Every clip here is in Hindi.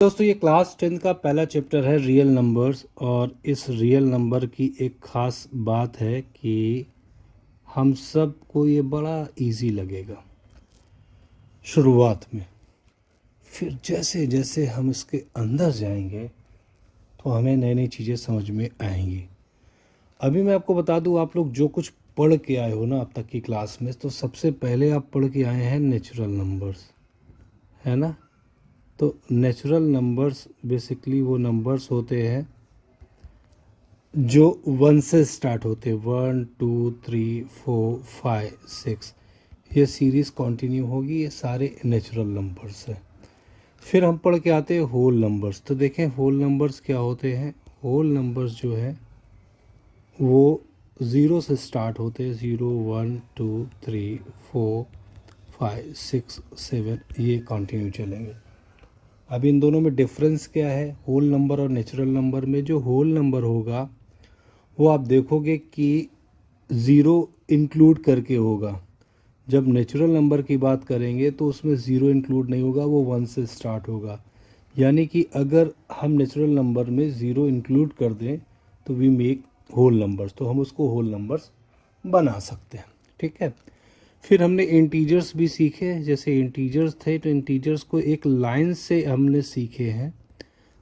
दोस्तों, ये क्लास 10 का पहला चैप्टर है रियल नंबर्स। और इस रियल नंबर की एक ख़ास बात है कि हम सब को ये बड़ा इजी लगेगा शुरुआत में। फिर जैसे जैसे हम इसके अंदर जाएंगे तो हमें नई नई चीज़ें समझ में आएंगी। अभी मैं आपको बता दूं, आप लोग जो कुछ पढ़ के आए हो ना अब तक की क्लास में, तो सबसे पहले आप पढ़ के आए हैं नेचुरल नंबर्स, है ना। तो नेचुरल नंबर्स बेसिकली वो नंबर्स होते हैं जो 1 से स्टार्ट होते हैं। 1 2 3 4 5 6, ये सीरीज़ कंटिन्यू होगी। ये सारे नेचुरल नंबर्स हैं। फिर हम पढ़ के आते हैं होल नंबर्स। तो देखें होल नंबर्स क्या होते हैं। होल नंबर्स जो है वो 0 से स्टार्ट होते हैं। 0 1 2 3 4 5 6 7, ये कंटिन्यू चलेंगे। अब इन दोनों में डिफरेंस क्या है होल नंबर और नेचुरल नंबर में। जो होल नंबर होगा वो आप देखोगे कि ज़ीरो इंक्लूड करके होगा। जब नेचुरल नंबर की बात करेंगे तो उसमें ज़ीरो इंक्लूड नहीं होगा, वो 1 से स्टार्ट होगा। यानी कि अगर हम नेचुरल नंबर में ज़ीरो इंक्लूड कर दें तो वी मेक होल नंबर्स, तो हम उसको होल नंबर्स बना सकते हैं। ठीक है। फिर हमने इंटीजर्स भी सीखे। जैसे इंटीजर्स थे तो इंटीजर्स को एक लाइन से हमने सीखे हैं।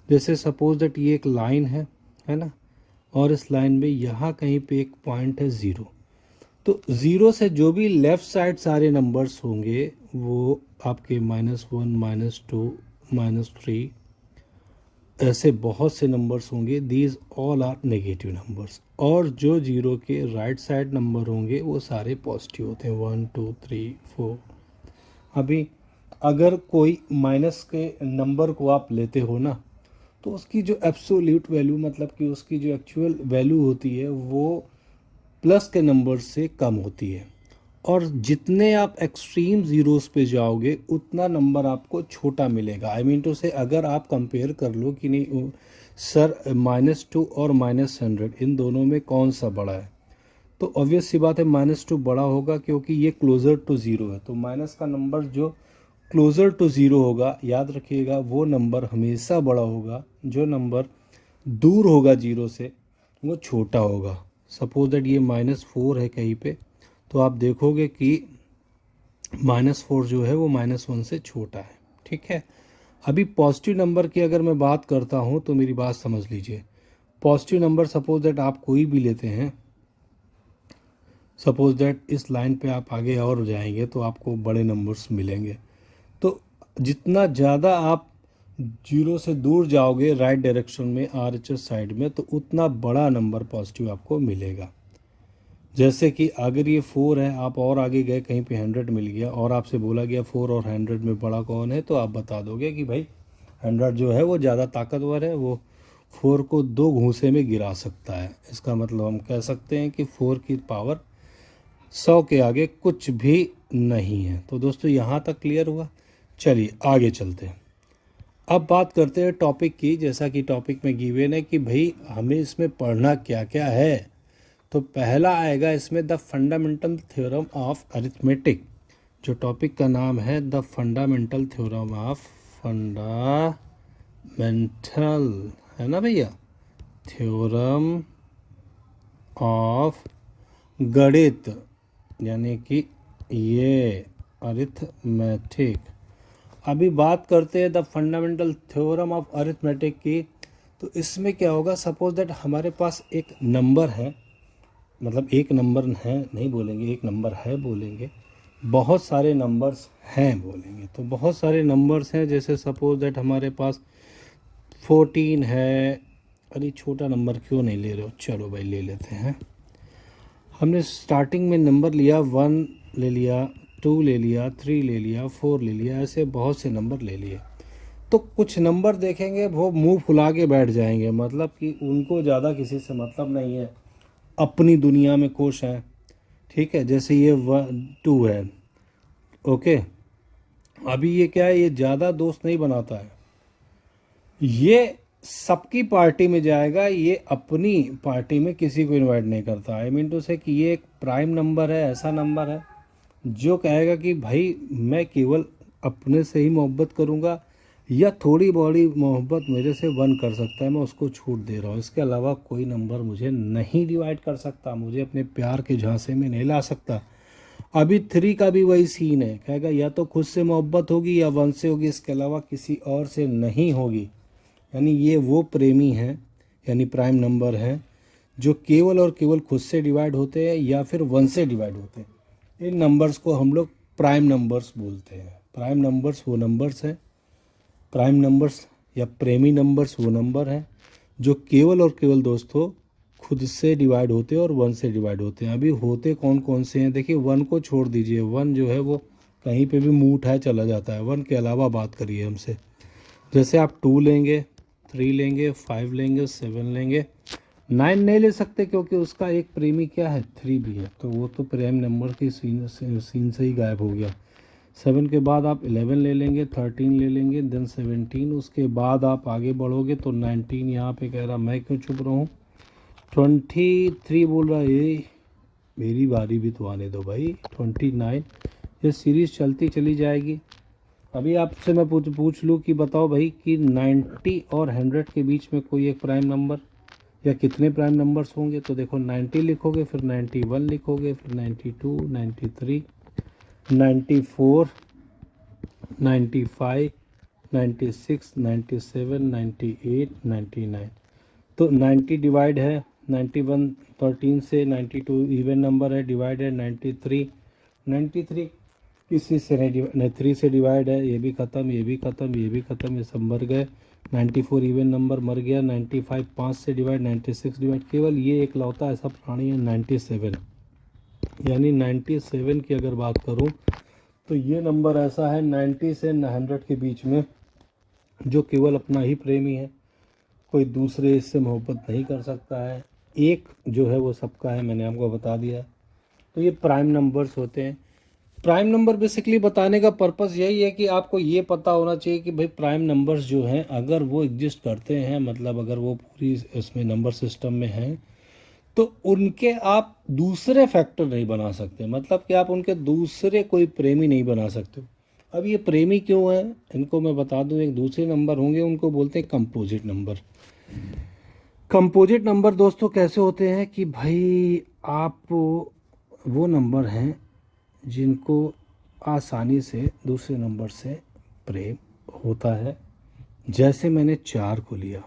जैसे सपोज दैट ये एक लाइन है ना, और इस लाइन में यहाँ कहीं पे एक पॉइंट है 0। तो 0 से जो भी लेफ़्ट साइड सारे नंबर्स होंगे वो आपके -1 -2 -3, ऐसे बहुत से नंबर्स होंगे। These all are negative numbers. और जो 0 के राइट साइड नंबर होंगे वो सारे पॉजिटिव होते हैं। 1 2 3 4। अभी अगर कोई माइनस के नंबर को आप लेते हो ना, तो उसकी जो एब्सोल्यूट वैल्यू, मतलब कि उसकी जो एक्चुअल वैल्यू होती है वो प्लस के नंबर से कम होती है। और जितने आप एक्सट्रीम ज़ीरोस पे जाओगे उतना नंबर आपको छोटा मिलेगा। आई मीन टू से, अगर आप कंपेयर कर लो कि नहीं सर -2 और -100 इन दोनों में कौन सा बड़ा है, तो ऑब्वियस सी बात है -2 बड़ा होगा, क्योंकि ये क्लोज़र टू ज़ीरो है। तो माइनस का नंबर जो क्लोज़र टू ज़ीरो होगा, याद रखिएगा वो नंबर हमेशा बड़ा होगा। जो नंबर दूर होगा जीरो से वो छोटा होगा। सपोज दैट ये -4 है कहीं पे, तो आप देखोगे कि -4 जो है वो -1 से छोटा है। ठीक है। अभी पॉजिटिव नंबर की अगर मैं बात करता हूँ तो मेरी बात समझ लीजिए। पॉजिटिव नंबर सपोज दैट आप कोई भी लेते हैं। सपोज दैट इस लाइन पे आप आगे और जाएंगे तो आपको बड़े नंबर्स मिलेंगे। तो जितना ज़्यादा आप जीरो से दूर जाओगे राइट डायरेक्शन में RHS साइड में, तो उतना बड़ा नंबर पॉजिटिव आपको मिलेगा। जैसे कि अगर ये 4 है, आप और आगे गए कहीं पे 100 मिल गया और आपसे बोला गया 4 और 100 में बड़ा कौन है, तो आप बता दोगे कि भाई 100 जो है वो ज़्यादा ताकतवर है, वो 4 को 2 घूंसे में गिरा सकता है। इसका मतलब हम कह सकते हैं कि 4 की पावर 100 के आगे कुछ भी नहीं है। तो दोस्तों यहाँ तक क्लियर हुआ। चलिए आगे चलते हैं। अब बात करते हैं टॉपिक की। जैसा कि टॉपिक में गिवन है कि भाई हमें इसमें पढ़ना क्या क्या है। तो पहला आएगा इसमें the fundamental theorem of arithmetic. जो टॉपिक का नाम है the fundamental theorem of fundamental, है ना भैया, थ्योरम ऑफ गणित, यानी कि ये अरिथमेटिक। अभी बात करते हैं the fundamental theorem of arithmetic की। तो इसमें क्या होगा, सपोज दैट हमारे पास एक नंबर है, मतलब एक नंबर है नहीं बोलेंगे, एक नंबर है बोलेंगे, बहुत सारे नंबर्स हैं बोलेंगे। तो बहुत सारे नंबर्स हैं, जैसे सपोज दैट हमारे पास 14 है। अरे छोटा नंबर क्यों नहीं ले रहे हो, चलो भाई ले लेते हैं। हमने स्टार्टिंग में नंबर लिया 1 ले लिया, 2 ले लिया, 3 ले लिया, 4 ले लिया, ऐसे बहुत से नंबर ले लिए। तो कुछ नंबर देखेंगे वो मुंह फुला के बैठ जाएंगे, मतलब कि उनको ज़्यादा किसी से मतलब नहीं है, अपनी दुनिया में खुश हैं। ठीक है। जैसे ये 2 है, ओके। अभी ये क्या है, ये ज़्यादा दोस्त नहीं बनाता है, ये सबकी पार्टी में जाएगा, ये अपनी पार्टी में किसी को इनवाइट नहीं करता। आई मीन टू से कि ये एक प्राइम नंबर है, ऐसा नंबर है जो कहेगा कि भाई मैं केवल अपने से ही मोहब्बत करूँगा, या थोड़ी बड़ी मोहब्बत मेरे से 1 कर सकता है, मैं उसको छूट दे रहा हूँ। इसके अलावा कोई नंबर मुझे नहीं डिवाइड कर सकता, मुझे अपने प्यार के झांसे में नहीं ला सकता। अभी 3 का भी वही सीन है, कहेगा या तो खुद से मोहब्बत होगी या 1 से होगी, इसके अलावा किसी और से नहीं होगी। यानी ये वो प्रेमी हैं, यानी प्राइम नंबर हैं, जो केवल और केवल खुद से डिवाइड होते हैं या फिर 1 से डिवाइड होते हैं। इन नंबर्स को हम लोग प्राइम नंबर्स बोलते हैं। प्राइम नंबर्स वो नंबर्स हैं, प्राइम नंबर्स या प्रेमी नंबर्स वो नंबर हैं जो केवल और केवल दोस्तों खुद से डिवाइड होते हैं और 1 से डिवाइड होते हैं। अभी होते कौन कौन से हैं, देखिए 1 को छोड़ दीजिए, 1 जो है वो कहीं पे भी मुंह उठाए चला जाता है। 1 के अलावा बात करिए हमसे, जैसे आप 2 लेंगे, 3 लेंगे, 5 लेंगे, 7 लेंगे, 9 नहीं ले सकते क्योंकि उसका एक प्रेमी क्या है, 3 भी है, तो वो तो प्राइम नंबर के सीन से ही गायब हो गया। 7 के बाद आप 11 ले लेंगे, 13 ले लेंगे, देन 17, उसके बाद आप आगे बढ़ोगे तो 19 यहाँ पे कह रहा, मैं क्यों चुप रहा हूँ, 23 बोल रहा है, ये मेरी बारी भी तो आने दो भाई, 29। ये सीरीज़ चलती चली जाएगी। अभी आपसे मैं पूछ लूँ कि बताओ भाई कि 90 और 100 के बीच में कोई एक प्राइम नंबर या कितने प्राइम नंबर्स होंगे, तो देखो 90 लिखोगे, फिर 91 लिखोगे, फिर 92, 93, 94, 95, 96, 97, 98, 99। तो 90 डिवाइड है, 91 13 से, 92 इवन नंबर है, डिवाइड है, 93 किसी से नहीं 3 से डिवाइड है, ये भी ख़त्म, ये भी ख़त्म, ये भी ख़त्म, ये सब मर गए। 94 इवन नंबर मर गया। 95 5 से डिवाइड, 96 डिवाइड, केवल ये एक लौता ऐसा प्राणी है 97। यानी 97 की अगर बात करूं तो ये नंबर ऐसा है 90 से 100 के बीच में जो केवल अपना ही प्रेमी है, कोई दूसरे इससे मोहब्बत नहीं कर सकता है। एक जो है वो सबका है, मैंने आपको बता दिया। तो ये प्राइम नंबर्स होते हैं। प्राइम नंबर बेसिकली बताने का पर्पस यही है कि आपको ये पता होना चाहिए कि भाई प्राइम नंबर्स जो हैं अगर वो एग्जिस्ट करते हैं, मतलब अगर वो पूरी इसमें नंबर सिस्टम में हैं, तो उनके आप दूसरे फैक्टर नहीं बना सकते, मतलब कि आप उनके दूसरे कोई प्रेमी नहीं बना सकते। अब ये प्रेमी क्यों है, इनको मैं बता दूं, एक दूसरे नंबर होंगे, उनको बोलते हैं कंपोजिट नंबर। कंपोजिट नंबर दोस्तों कैसे होते हैं कि भाई आप वो नंबर हैं जिनको आसानी से दूसरे नंबर से प्रेम होता है। जैसे मैंने 4 को लिया,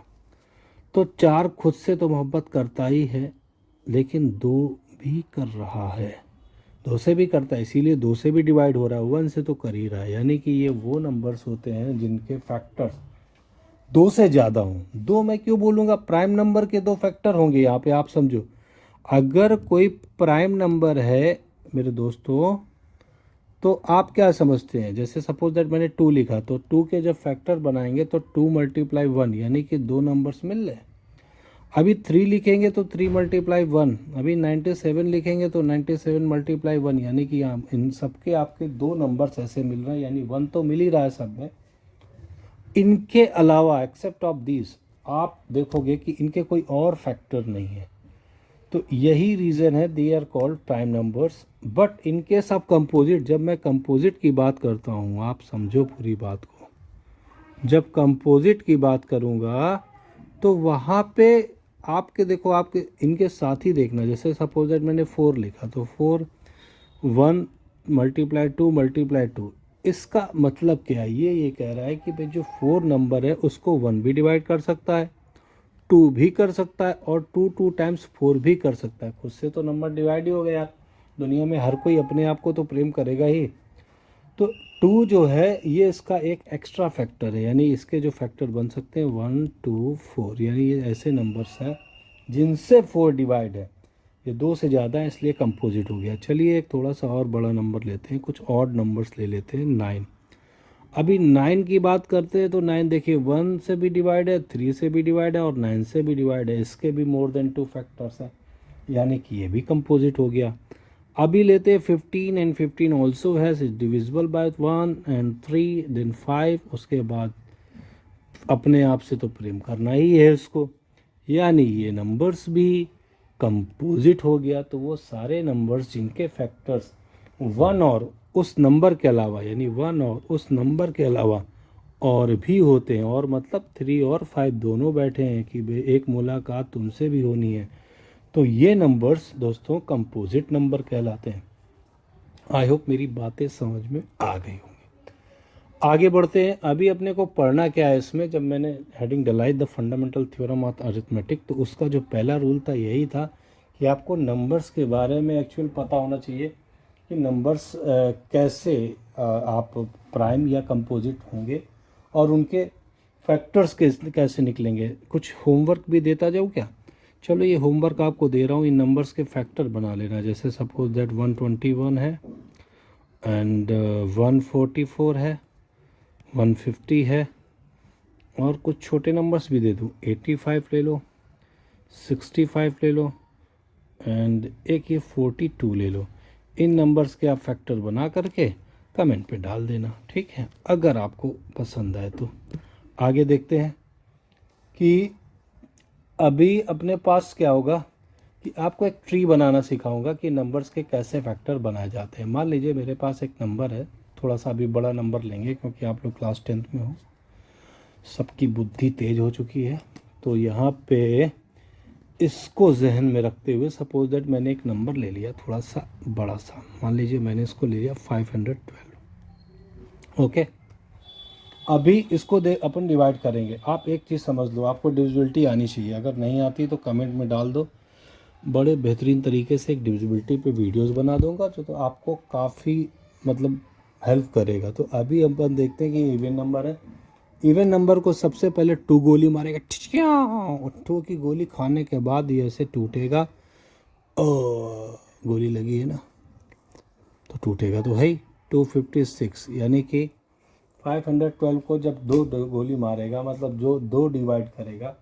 तो 4 खुद से तो मोहब्बत करता ही है, लेकिन 2 भी कर रहा है, 2 से भी करता है, इसीलिए 2 से भी डिवाइड हो रहा है, 1 से तो कर ही रहा है। यानी कि ये वो नंबर्स होते हैं जिनके फैक्टर्स 2 से ज़्यादा हों। 2 मैं क्यों बोलूँगा, प्राइम नंबर के 2 फैक्टर होंगे यहाँ पे, आप समझो। अगर कोई प्राइम नंबर है मेरे दोस्तों, तो आप क्या समझते हैं, जैसे सपोज दैट मैंने 2 लिखा, तो 2 के जब फैक्टर बनाएंगे तो 2 × 1 यानी कि 2 नंबर्स मिल रहे। अभी 3 लिखेंगे तो 3 × 1, अभी 97 लिखेंगे तो 97 × 1 यानी कि इन सबके आपके 2 नंबर्स ऐसे मिल रहे हैं, यानी 1 तो मिल ही रहा है सब में। इनके अलावा एक्सेप्ट ऑफ दिस आप देखोगे कि इनके कोई और फैक्टर नहीं है। तो यही रीज़न है they are called prime numbers. But in case of composite, जब मैं कंपोजिट की बात करता हूँ, आप समझो पूरी बात को, जब कंपोजिट की बात करूँगा तो वहाँ पे आपके देखो, आपके इनके साथ ही देखना, जैसे सपोज दैट मैंने 4 लिखा, तो 4 1 × 2 × 2, इसका मतलब क्या है, ये कह रहा है कि भाई जो 4 नंबर है उसको 1 भी डिवाइड कर सकता है, 2 भी कर सकता है, और 2 टाइम्स 4 भी कर सकता है। खुद से तो नंबर डिवाइड ही हो गया, दुनिया में हर कोई अपने आप को तो प्रेम करेगा ही। तो 2 जो है ये इसका एक एक्स्ट्रा फैक्टर है, यानी इसके जो फैक्टर बन सकते हैं 1 2 4, यानी ये ऐसे नंबर्स हैं जिनसे 4 डिवाइड है। ये 2 से ज़्यादा है इसलिए कंपोजिट हो गया। चलिए एक थोड़ा सा और बड़ा नंबर लेते हैं, कुछ ऑड नंबर्स ले लेते हैं, 9। अभी 9 की बात करते हैं तो 9 देखिए 1 से भी डिवाइड है, 3 से भी डिवाइड है और 9 से भी डिवाइड है, इसके भी मोर देन 2 फैक्टर्स हैं, यानी कि ये भी कंपोजिट हो गया। अभी लेते हैं 15 and 15 also has is divisible by 1 and 3 then 5, उसके बाद अपने आप से तो प्रेम करना ही है इसको, यानी ये नंबर्स भी कंपोजिट हो गया। तो वो सारे नंबर्स जिनके फैक्टर्स 1 और उस नंबर के अलावा, यानी 1 और उस नंबर के अलावा और भी होते हैं, और मतलब 3 और 5 दोनों बैठे हैं कि एक मुलाकात तुमसे भी होनी है। तो ये नंबर्स दोस्तों कंपोजिट नंबर कहलाते हैं। आई होप मेरी बातें समझ में आ गई होंगी। आगे बढ़ते हैं। अभी अपने को पढ़ना क्या है इसमें, जब मैंने हेडिंग डलाई the fundamental theorem of arithmetic, तो उसका जो पहला रूल था यही था कि आपको नंबर्स के बारे में एक्चुअल पता होना चाहिए कि नंबर्स कैसे आप प्राइम या कंपोजिट होंगे और उनके फैक्टर्स कैसे निकलेंगे। कुछ होमवर्क भी देता जाऊँ क्या? चलो ये होमवर्क आपको दे रहा हूँ, इन नंबर्स के फैक्टर बना लेना। जैसे सपोज दैट 121 है एंड 144 है, 150 है, और कुछ छोटे नंबर्स भी दे दूँ। 85 ले लो, 65 ले लो, एंड एक ये 42 ले लो। इन नंबर्स के आप फैक्टर बना करके कमेंट पे डाल देना, ठीक है, अगर आपको पसंद आए तो। आगे देखते हैं कि अभी अपने पास क्या होगा कि आपको एक ट्री बनाना सिखाऊंगा कि नंबर्स के कैसे फैक्टर बनाए जाते हैं। मान लीजिए मेरे पास एक नंबर है, थोड़ा सा अभी बड़ा नंबर लेंगे क्योंकि आप लोग क्लास 10th में हो, सबकी बुद्धि तेज हो चुकी है। तो यहाँ पे इसको जहन में रखते हुए सपोज दैट मैंने एक नंबर ले लिया थोड़ा सा बड़ा सा, मान लीजिए मैंने इसको ले लिया 512। ओके, अभी इसको अपन डिवाइड करेंगे। आप एक चीज़ समझ लो, आपको डिविजिबिलिटी आनी चाहिए, अगर नहीं आती तो कमेंट में डाल दो। बड़े बेहतरीन तरीके से एक डिविजिबिलिटी पे वीडियोस बना दूंगा जो तो आपको काफ़ी मतलब हेल्प करेगा। तो अभी अपन देखते हैं कि इवन नंबर है। इवन नंबर को सबसे पहले 2 गोली मारेगा, ठिचिया 2 की गोली खाने के बाद ये ऐसे टूटेगा। गोली लगी है ना, तो टूटेगा तो है ही। 256 यानी कि 512 को जब दो गोली मारेगा, मतलब जो 2 डिवाइड करेगा,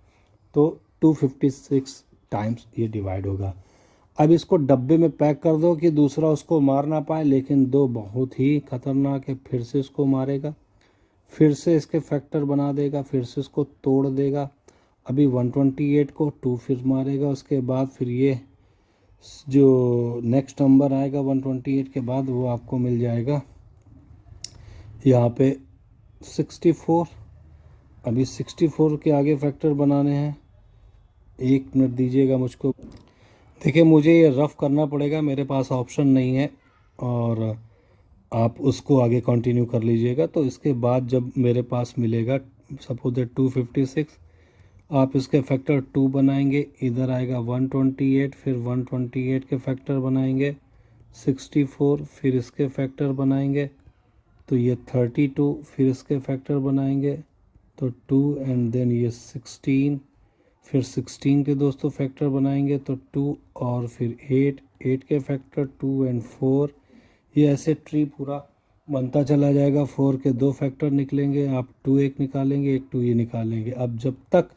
तो 256 टाइम्स ये डिवाइड होगा। अब इसको डब्बे में पैक कर दो कि दूसरा उसको मार ना पाए, लेकिन 2 बहुत ही खतरनाक है। फिर से इसको मारेगा, फिर से इसके फैक्टर बना देगा, फिर से इसको तोड़ देगा। अभी 128 को 2 फिर मारेगा, उसके बाद फिर ये जो नेक्स्ट नंबर आएगा 128 के बाद वो आपको मिल जाएगा यहाँ पे 64। अभी 64 के आगे फैक्टर बनाने हैं। 1 मिनट दीजिएगा मुझको। देखिए मुझे ये रफ़ करना पड़ेगा, मेरे पास ऑप्शन नहीं है, और आप उसको आगे कंटिन्यू कर लीजिएगा। तो इसके बाद जब मेरे पास मिलेगा सपोज दैट 256, आप इसके फैक्टर 2 बनाएंगे, इधर आएगा 128, फिर 128 के फैक्टर बनाएंगे 64, फिर इसके फैक्टर बनाएंगे तो ये 32, फिर इसके फैक्टर बनाएंगे तो 2 एंड देन ये 16, फिर 16 के दोस्तों फैक्टर बनाएंगे तो 2, और फिर 8 के फैक्टर 2 एंड 4। ये ऐसे ट्री पूरा बनता चला जाएगा। 4 के 2 फैक्टर निकलेंगे, आप 2 एक निकालेंगे, एक 2 ये निकालेंगे। अब जब तक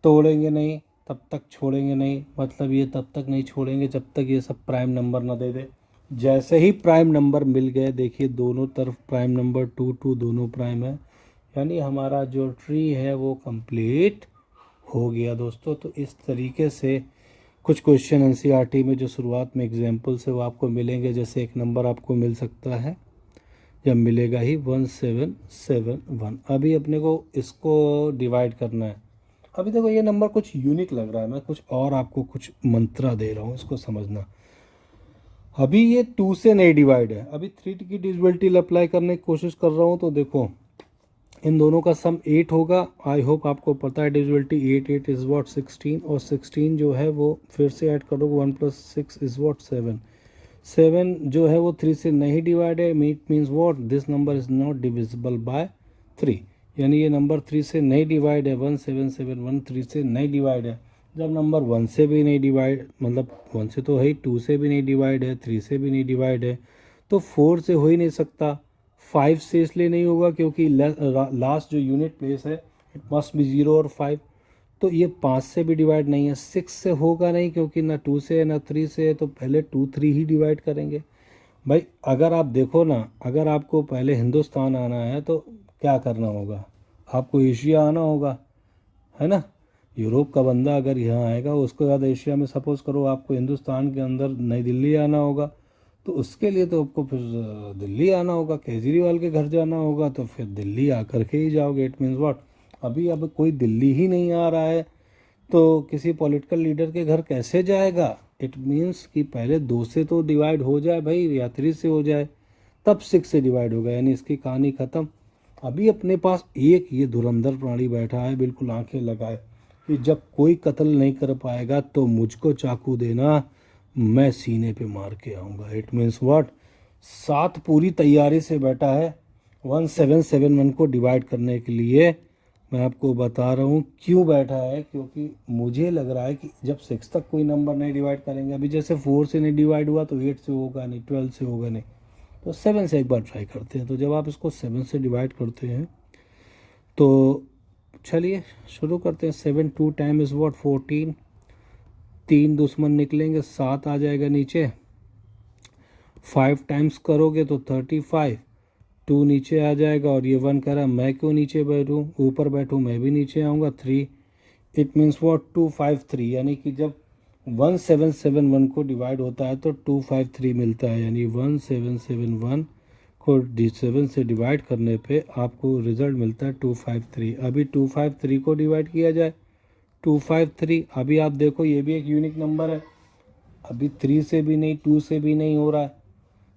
तोड़ेंगे नहीं तब तक छोड़ेंगे नहीं, मतलब ये तब तक नहीं छोड़ेंगे जब तक ये सब प्राइम नंबर ना दे दे। जैसे ही प्राइम नंबर मिल गए, देखिए दोनों तरफ प्राइम नंबर 2 2 दोनों प्राइम है, यानी हमारा जो ट्री है वो कंप्लीट हो गया दोस्तों। तो इस तरीके से कुछ क्वेश्चन एनसीईआरटी में जो शुरुआत में एग्जाम्पल्स है वो आपको मिलेंगे। जैसे एक नंबर आपको मिल सकता है, जब मिलेगा ही 1771। अभी अपने को इसको डिवाइड करना है। अभी देखो ये नंबर कुछ यूनिक लग रहा है, मैं कुछ और आपको कुछ मंत्रा दे रहा हूँ, इसको समझना। अभी ये 2 से नहीं डिवाइड है, अभी 3 की डिविजिबिलिटी अप्लाई करने की कोशिश कर रहा हूँ। तो देखो इन दोनों का सम 8 होगा। आई होप आपको पता है डिविजिबिलिटी 8 8 इज़ वॉट 16, और 16 जो है वो फिर से ऐड करो 1 + 6 इज़ वॉट 7। 7 जो है वो 3 से नहीं डिवाइड है, means what this number is not divisible by 3, यानी ये नंबर 3 से नहीं डिवाइड है। 1771 3 से नहीं डिवाइड है। जब नंबर 1 से भी नहीं डिवाइड, मतलब 1 से तो है ही, 2 से भी नहीं डिवाइड है, 3 से भी नहीं डिवाइड है, तो 4 से हो ही नहीं सकता। 5 से इसलिए नहीं होगा क्योंकि लास्ट जो यूनिट प्लेस है इट मस्ट बी 0 और 5। तो ये 5 से भी डिवाइड नहीं है। 6 से होगा नहीं क्योंकि ना 2 से है ना 3 से है, तो पहले 2 3 ही डिवाइड करेंगे। भाई अगर आप देखो ना, अगर आपको पहले हिंदुस्तान आना है तो क्या करना होगा, आपको एशिया आना होगा, है ना। यूरोप का बंदा अगर यहाँ आएगा उसके बाद एशिया में, सपोज़ करो आपको हिंदुस्तान के अंदर नई दिल्ली आना होगा, तो उसके लिए तो आपको फिर दिल्ली आना होगा, केजरीवाल के घर जाना होगा, तो फिर दिल्ली आकर के ही जाओगे। इट मीन्स व्हाट, अभी अब कोई दिल्ली ही नहीं आ रहा है तो किसी पॉलिटिकल लीडर के घर कैसे जाएगा। इट मीन्स कि पहले 2 से तो डिवाइड हो जाए भाई, या 3 से हो जाए, तब 6 से डिवाइड होगा, यानी इसकी कहानी ख़त्म। अभी अपने पास एक ये धुरंधर प्राणी बैठा है, बिल्कुल आंखें लगाए कि जब कोई कत्ल नहीं कर पाएगा तो मुझको चाकू देना, मैं सीने पे मार के आऊँगा। इट मीन्स व्हाट, 7 पूरी तैयारी से बैठा है 1771 को डिवाइड करने के लिए। मैं आपको बता रहा हूँ क्यों बैठा है, क्योंकि मुझे लग रहा है कि जब 6 तक कोई नंबर नहीं डिवाइड करेंगे, अभी जैसे 4 से नहीं डिवाइड हुआ तो 8 से होगा नहीं, 12 से होगा नहीं, तो 7 से एक बार ट्राई करते हैं। तो जब आप इसको 7 से डिवाइड करते हैं तो चलिए शुरू करते हैं। 7 2 टाइम इज़ व्हाट 14, 3 दुश्मन निकलेंगे, 7 आ जाएगा नीचे। 5 टाइम्स करोगे तो 35, 2 नीचे आ जाएगा, और ये 1 कह रहा मैं क्यों नीचे बैठूँ, ऊपर बैठूँ, मैं भी नीचे आऊँगा 3। इट मीन्स व्हाट 253, यानी कि जब 1771 को डिवाइड होता है तो 253 मिलता है, यानी 1771 को 7 से डिवाइड करने पे आपको रिजल्ट मिलता है 253। अभी 253 को डिवाइड किया जाए 253, अभी आप देखो ये भी एक यूनिक नंबर है, अभी 3 से भी नहीं, 2 से भी नहीं हो रहा है,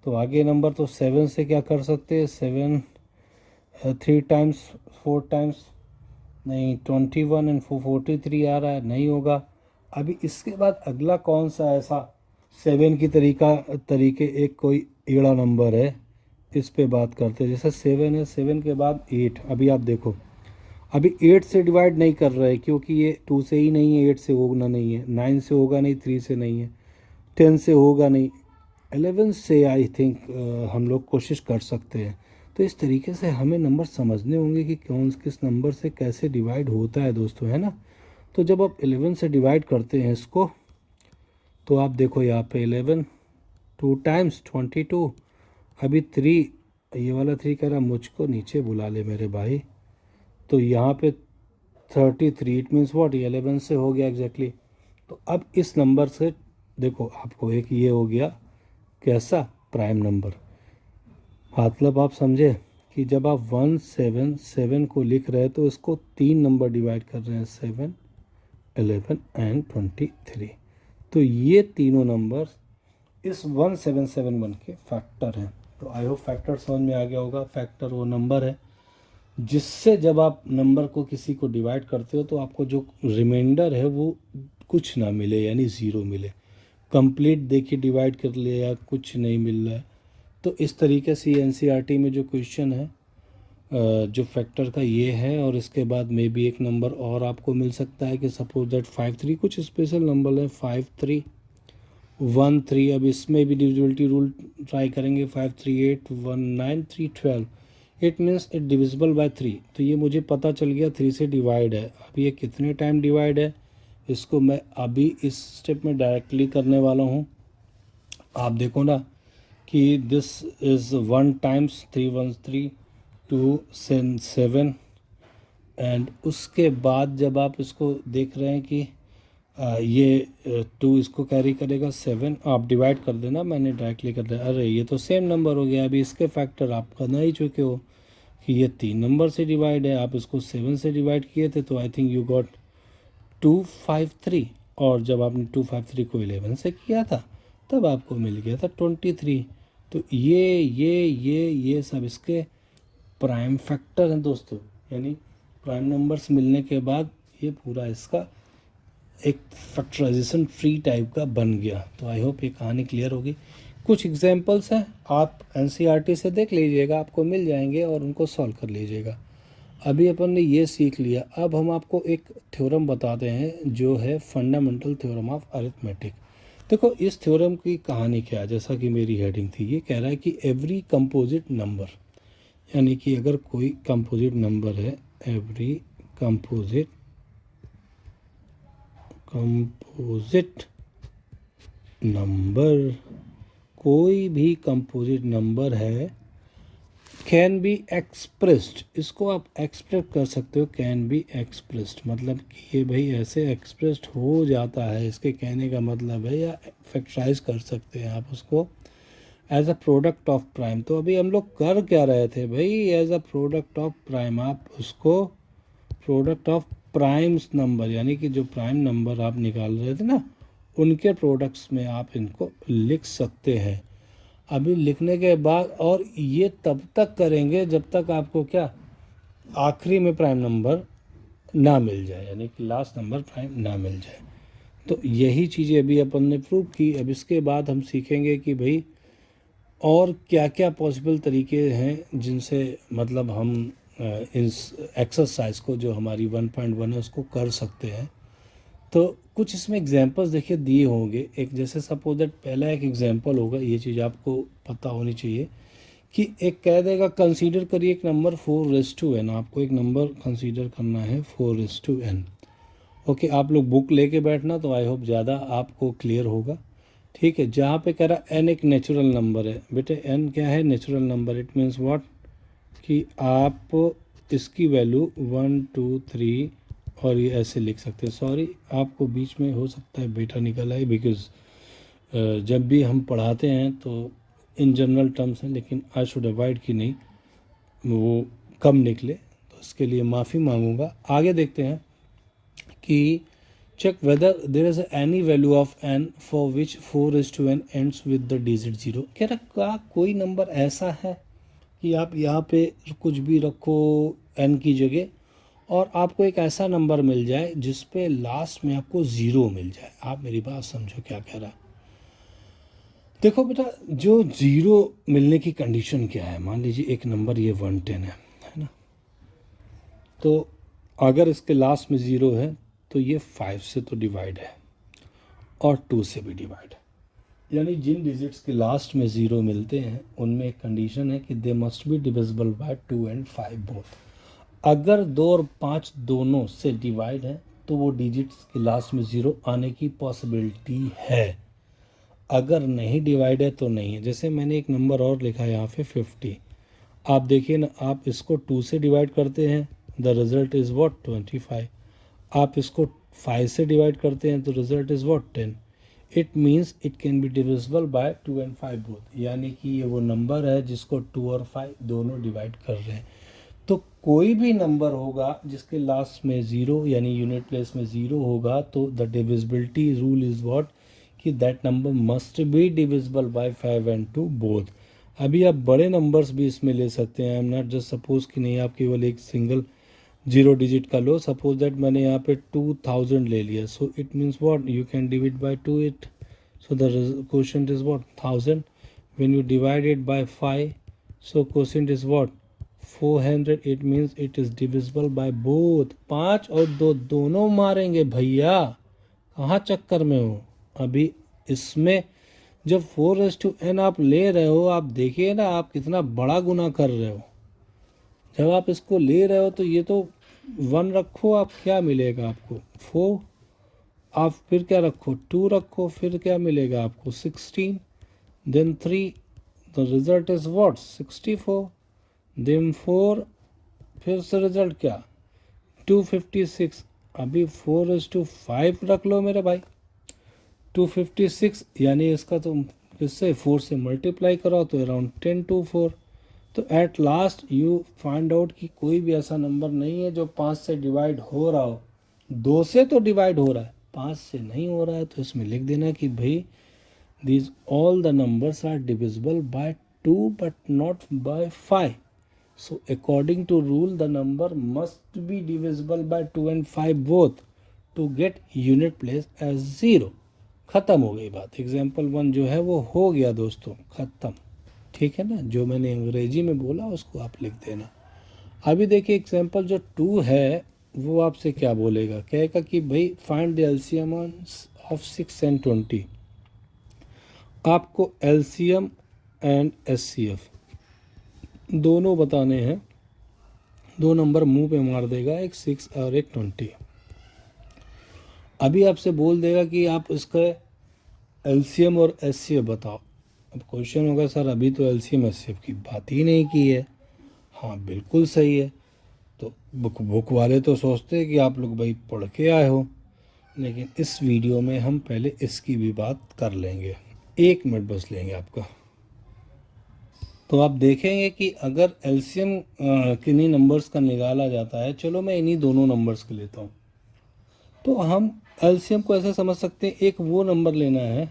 तो आगे नंबर तो 7 से क्या कर सकते हैं। 7 3 टाइम्स 4 टाइम्स नहीं, 21 एंड 43 आ रहा है, नहीं होगा। अभी इसके बाद अगला कौन सा ऐसा 7 की तरीके एक कोई एड़ा नंबर है, इस पे बात करते हैं। जैसे 7 है, 7 के बाद 8, अभी आप देखो अभी 8 से डिवाइड नहीं कर रहे क्योंकि ये 2 से ही नहीं है, 8 से होना नहीं है, 9 से होगा नहीं, 3 से नहीं है, 10 से होगा नहीं, 11 से आई थिंक हम लोग कोशिश कर सकते हैं। तो इस तरीके से हमें नंबर समझने होंगे कि कौन किस नंबर से कैसे डिवाइड होता है दोस्तों, है ना। तो जब आप 11 से डिवाइड करते हैं इसको, तो आप देखो यहाँ पे 11 2 टाइम्स 22, अभी 3, ये वाला 3 कह रहा मुझको नीचे बुला ले मेरे भाई, तो यहाँ पे 33, इट मीन्स व्हाट, 11 से हो गया एग्जैक्टली। तो अब इस नंबर से देखो आपको एक ये हो गया कैसा प्राइम नंबर, मतलब आप समझे कि जब आप 177 को लिख रहे हैं तो इसको 3 नंबर डिवाइड कर रहे हैं, 7 11 एंड 23। तो ये तीनों नंबर इस 1771 के फैक्टर हैं। तो आई होप फैक्टर समझ में आ गया होगा। फैक्टर वो नंबर है जिससे जब आप नंबर को किसी को डिवाइड करते हो तो आपको जो रिमाइंडर है वो कुछ ना मिले, यानी ज़ीरो मिले। कंप्लीट देखिए डिवाइड कर लिया, कुछ नहीं मिल रहा है। तो इस तरीके से एनसीईआरटी में जो क्वेश्चन है जो फैक्टर का ये है, और इसके बाद में भी एक नंबर और आपको मिल सकता है कि सपोज दैट 53, कुछ स्पेशल नंबर है 5 3 1 3। अब इसमें भी डिविजिबिलिटी रूल ट्राई करेंगे, 5 3 8 1 9 3 12, it means it divisible by 3। तो ये मुझे पता चल गया 3 से डिवाइड है। अब ये कितने टाइम डिवाइड है इसको मैं अभी इस स्टेप में डायरेक्टली करने वाला हूँ। आप देखो ना कि दिस इज़ 1 टाइम्स 3 1 3 2 7, एंड उसके बाद जब आप इसको देख रहे हैं कि ये 2 इसको कैरी करेगा 7, आप डिवाइड कर देना, मैंने डायरेक्टली कर दिया। अरे ये तो सेम नंबर हो गया। अभी इसके फैक्टर आप करना ही चुके हो कि ये 3 नंबर से डिवाइड है, आप इसको 7 से डिवाइड किए थे, तो आई थिंक यू गॉट 253, और जब आपने 253 को 11 से किया था तब आपको मिल गया था 23। तो ये सब इसके प्राइम फैक्टर हैं दोस्तों, यानी प्राइम नंबर्स मिलने के बाद ये पूरा इसका एक फैक्टराइजेशन ट्री टाइप का बन गया। तो आई होप ये कहानी क्लियर होगी। कुछ एग्जांपल्स हैं, आप एनसीईआरटी से देख लीजिएगा, आपको मिल जाएंगे और उनको सॉल्व कर लीजिएगा। अभी अपन ने ये सीख लिया, अब हम आपको एक थ्योरम बताते हैं जो है फंडामेंटल थ्योरम ऑफ अरिथमेटिक। देखो इस थ्योरम की कहानी क्या है, जैसा कि मेरी हेडिंग थी, ये कह रहा है कि एवरी कंपोजिट नंबर, यानी कि अगर कोई कंपोजिट नंबर है, एवरी कंपोजिट नंबर, कोई भी कंपोजिट नंबर है, कैन बी एक्सप्रेस्ड, इसको आप एक्सप्रेस कर सकते हो, कैन बी एक्सप्रेस्ड, मतलब कि ये भाई ऐसे एक्सप्रेस्ड हो जाता है, इसके कहने का मतलब है, या फैक्टराइज कर सकते हैं आप उसको as a product of prime. तो अभी हम लोग कर क्या रहे थे भाई, as a product of prime आप उसको प्रोडक्ट ऑफ प्राइम्स नंबर यानी कि जो प्राइम नंबर आप निकाल रहे थे ना उनके प्रोडक्ट्स में आप इनको लिख सकते हैं। अभी लिखने के बाद और ये तब तक करेंगे जब तक आपको क्या आखिरी में प्राइम नंबर ना मिल जाए, यानी कि लास्ट नंबर प्राइम ना मिल जाए। तो यही चीज़ें अभी अपन ने प्रूव की। अब इसके बाद हम सीखेंगे कि भाई और क्या क्या पॉसिबल तरीके हैं जिनसे मतलब हम इस एक्सरसाइज को जो हमारी 1.1 है उसको कर सकते हैं। तो कुछ इसमें एग्जांपल्स देखिए दिए होंगे। एक जैसे सपोज दैट पहला एक एग्जांपल होगा, ये चीज़ आपको पता होनी चाहिए कि एक कह देगा कंसीडर करिए एक नंबर 4:n। आपको एक नंबर कंसीडर करना है 4:n। ओके, आप लोग बुक लेके बैठना तो आई होप ज़्यादा आपको क्लियर होगा। ठीक है, जहाँ पे कह रहा n एक नेचुरल नंबर है। बेटे n क्या है, natural number. It means what कि आप इसकी वैल्यू 1 2 3 और ये ऐसे लिख सकते हैं। सॉरी आपको बीच में हो सकता है बेटा निकल आए, बिकॉज जब भी हम पढ़ाते हैं तो इन जनरल टर्म्स हैं, लेकिन आई शुड अवॉइड कि नहीं वो कम निकले, तो इसके लिए माफ़ी मांगूंगा। आगे देखते हैं कि check whether there is any value of n for which 4:n ends with the digit 0। कह रहा क्या कोई नंबर ऐसा है कि आप यहाँ पे कुछ भी रखो n की जगह और आपको एक ऐसा नंबर मिल जाए जिस पे लास्ट में आपको 0 मिल जाए। आप मेरी बात समझो क्या कह रहा है। देखो बेटा, जो 0 मिलने की कंडीशन क्या है, मान लीजिए एक नंबर ये 110 है ना, तो अगर इसके लास्ट में 0 है तो ये 5 से तो डिवाइड है और 2 से भी डिवाइड है। यानी जिन डिजिट्स के लास्ट में 0 मिलते हैं उनमें एक कंडीशन है कि they must be divisible bye 2 and 5 both. अगर 2 और 5 दोनों से डिवाइड है तो वो डिजिट्स के लास्ट में 0 आने की पॉसिबिलिटी है। अगर नहीं डिवाइड है तो नहीं है। जैसे मैंने एक नंबर और लिखा है यहाँ पे 50। आप देखिए ना, आप इसको 2 से डिवाइड करते हैं, द रिजल्ट इज़ व्हाट 25। आप इसको 5 से डिवाइड करते हैं तो result is what 10। It means it can be divisible bye 2 and 5 both. यानी कि ये वो नंबर है जिसको 2 और 5 दोनों डिवाइड कर रहे हैं। तो कोई भी नंबर होगा जिसके लास्ट में 0 यानी यूनिट प्लेस में 0 होगा तो the divisibility rule is what कि that number must be divisible by 5 and 2 both. अभी आप बड़े नंबर्स भी इसमें ले सकते हैं। I am not just suppose कि नहीं आप केवल एक सिंगल 0 डिजिट का लो। सपोज दैट मैंने यहाँ पे 2000 ले लिया, so it means what you can divide by 2 it, so the quotient is what 1000। When you divide it by 5 so quotient is what 400। It means it is divisible by both. 5 और 2 दोनों मारेंगे भैया, कहाँ चक्कर में हो। अभी इसमें जब 4:n आप ले रहे हो, आप देखिए ना आप कितना बड़ा गुना कर रहे हो। जब आप इसको ले रहे हो तो ये तो 1 रखो, आप क्या मिलेगा आपको 4। आप फिर क्या रखो 2 रखो, फिर क्या मिलेगा आपको 16, then 3, the result is what 64, then 4, फिर से रिजल्ट क्या 256। अभी 4:5 रख लो मेरे भाई, 256 यानी इसका तो किससे 4 से मल्टीप्लाई करो तो अराउंड 10 to 4। तो at last you find out कि कोई भी ऐसा नंबर नहीं है जो 5 से डिवाइड हो रहा हो। 2 से तो डिवाइड हो रहा है, 5 से नहीं हो रहा है। तो इसमें लिख देना कि भाई these all the numbers are divisible by 2 but not by 5. So according to rule the number must be divisible by 2 and 5 both to get unit place as 0। ख़त्म हो गई बात। एग्जाम्पल 1 जो है वो हो गया दोस्तों, ख़त्म। ठीक है ना, जो मैंने अंग्रेजी में बोला उसको आप लिख देना। अभी देखिए एग्जाम्पल जो 2 है वो आपसे क्या बोलेगा, कहेगा कि भाई find the LCM of 6 and 20। आपको एलसीएम एंड एचसीएफ दोनों बताने हैं। 2 नंबर मुंह पे मार देगा, एक 6 और एक 20। अभी आपसे बोल देगा कि आप इसका एलसीएम और एचसीएफ बताओ। अब क्वेश्चन होगा सर अभी तो एलसीएम एचसीएफ की बात ही नहीं की है। हाँ बिल्कुल सही है। तो बुक वाले तो सोचते हैं कि आप लोग भाई पढ़ के आए हो, लेकिन इस वीडियो में हम पहले इसकी भी बात कर लेंगे। 1 मिनट बस लेंगे आपका। तो आप देखेंगे कि अगर एलसीएम किन्हीं नंबर्स का निकाला जाता है, चलो मैं इन्हीं दोनों नंबर्स के लेता हूँ, तो हम एलसीएम को ऐसे समझ सकते हैं, एक वो नंबर लेना है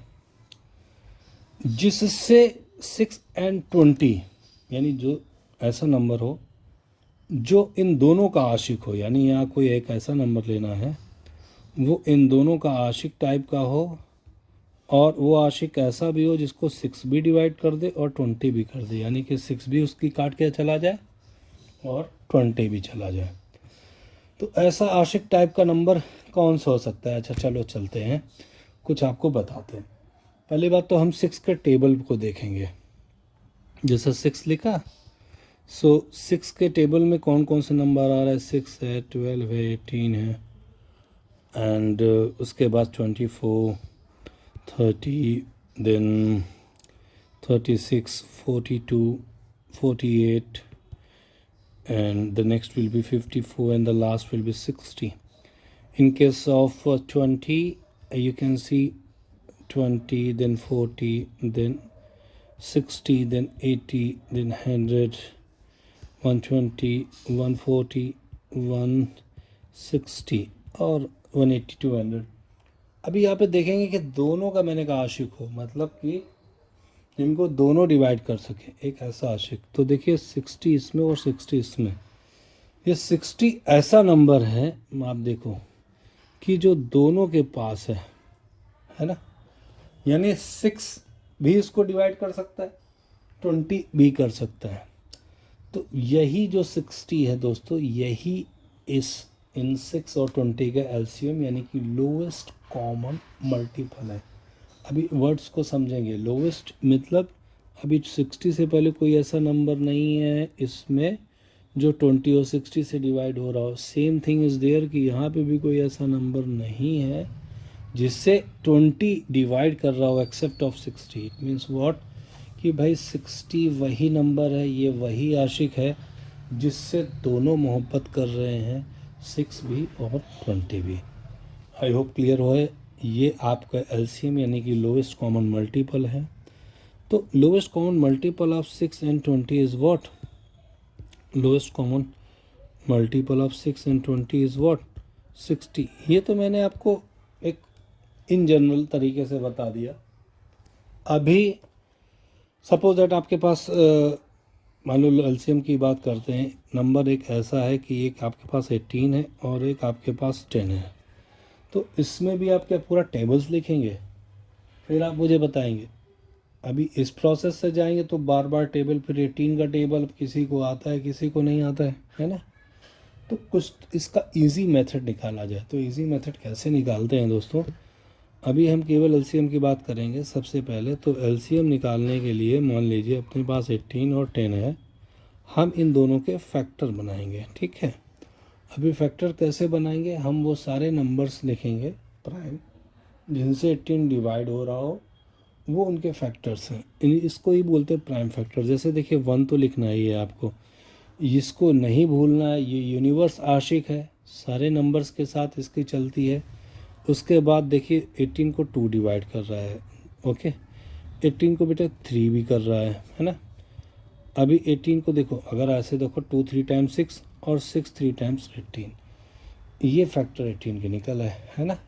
जिससे 6 and 20, यानी जो ऐसा नंबर हो जो इन दोनों का आशिक हो, यानी यहाँ कोई एक ऐसा नंबर लेना है वो इन दोनों का आशिक टाइप का हो, और वो आशिक ऐसा भी हो जिसको 6 भी डिवाइड कर दे और 20 भी कर दे, यानी कि 6 भी उसकी काट के चला जाए और 20 भी चला जाए। तो ऐसा आशिक टाइप का नंबर कौन सा हो सकता है? अच्छा चलो चलते हैं, कुछ आपको बताते हैं। पहली बात तो हम 6 के टेबल को देखेंगे। जैसा 6 लिखा, सो 6 के टेबल में कौन कौन से नंबर आ रहा है? 6 है, 12 है, 18 है, एंड उसके बाद 24, 30, then 36, 42, 48, and the next will be 54, and the last will be 60. In case of 20, you can see 20, then 40, then 60, then 80, then 100, 120, 140, 160 और 180 to 100। अभी यहाँ पे देखेंगे कि दोनों का मैंने कहा आशिक हो, मतलब कि जिनको दोनों डिवाइड कर सके, एक ऐसा आशिक। तो देखिए 60 इसमें और 60 इसमें, ये 60 ऐसा नंबर है, आप देखो कि जो दोनों के पास है ना, यानी 6 भी इसको डिवाइड कर सकता है, 20 भी कर सकता है। तो यही जो 60 है दोस्तों, यही इन 6 और 20 का एलसीएम यानी कि लोवेस्ट कॉमन मल्टीपल है। अभी वर्ड्स को समझेंगे। लोवेस्ट मतलब अभी 60 से पहले कोई ऐसा नंबर नहीं है इसमें जो 20 और 60 से डिवाइड हो रहा हो। सेम थिंग इज़ देयर कि यहाँ पे भी कोई ऐसा नंबर नहीं है जिससे 20 डिवाइड कर रहा हो except of 60। It means what कि भाई 60 वही नंबर है, ये वही आशिक है जिससे दोनों मोहब्बत कर रहे हैं, 6 भी और 20 भी। आई होप क्लियर हो है। ये आपका एलसीएम यानी कि लोवेस्ट कॉमन मल्टीपल है। तो lowest common multiple of 6 and 20 is what? Lowest common multiple of 6 and 20 is what? 60। ये तो मैंने आपको एक इन जनरल तरीके से बता दिया। अभी सपोज दैट आपके पास मान लो एलसीएम की बात करते हैं, नंबर एक ऐसा है कि एक आपके पास 18 है और एक आपके पास 10 है। तो इसमें भी आप क्या पूरा टेबल्स लिखेंगे, फिर आप मुझे बताएंगे। अभी इस प्रोसेस से जाएंगे तो बार बार टेबल, फिर 18 का टेबल किसी को आता है किसी को नहीं आता है ना। तो कुछ इसका इजी मेथड निकाला जाए। तो इजी मेथड कैसे निकालते हैं दोस्तों? अभी हम केवल एलसीएम की बात करेंगे सबसे पहले। तो एलसीएम निकालने के लिए मान लीजिए अपने पास 18 और 10 है, हम इन दोनों के फैक्टर बनाएंगे, ठीक है। अभी फैक्टर कैसे बनाएंगे? हम वो सारे नंबर्स लिखेंगे प्राइम जिनसे 18 डिवाइड हो रहा हो, वो उनके फैक्टर्स हैं। इसको ही बोलते हैं प्राइम फैक्टर। जैसे देखिए 1 तो लिखना ही है आपको, इसको नहीं भूलना है। ये यूनिवर्स आशिक है, सारे नंबर्स के साथ इसकी चलती है। उसके बाद देखिए 18 को 2 डिवाइड कर रहा है, ओके। 18 को बेटा 3 भी कर रहा है ना। अभी 18 को देखो, अगर ऐसे देखो 2 3 टाइम्स 6 और 6 3 टाइम्स 18, ये फैक्टर 18 के निकल है ना।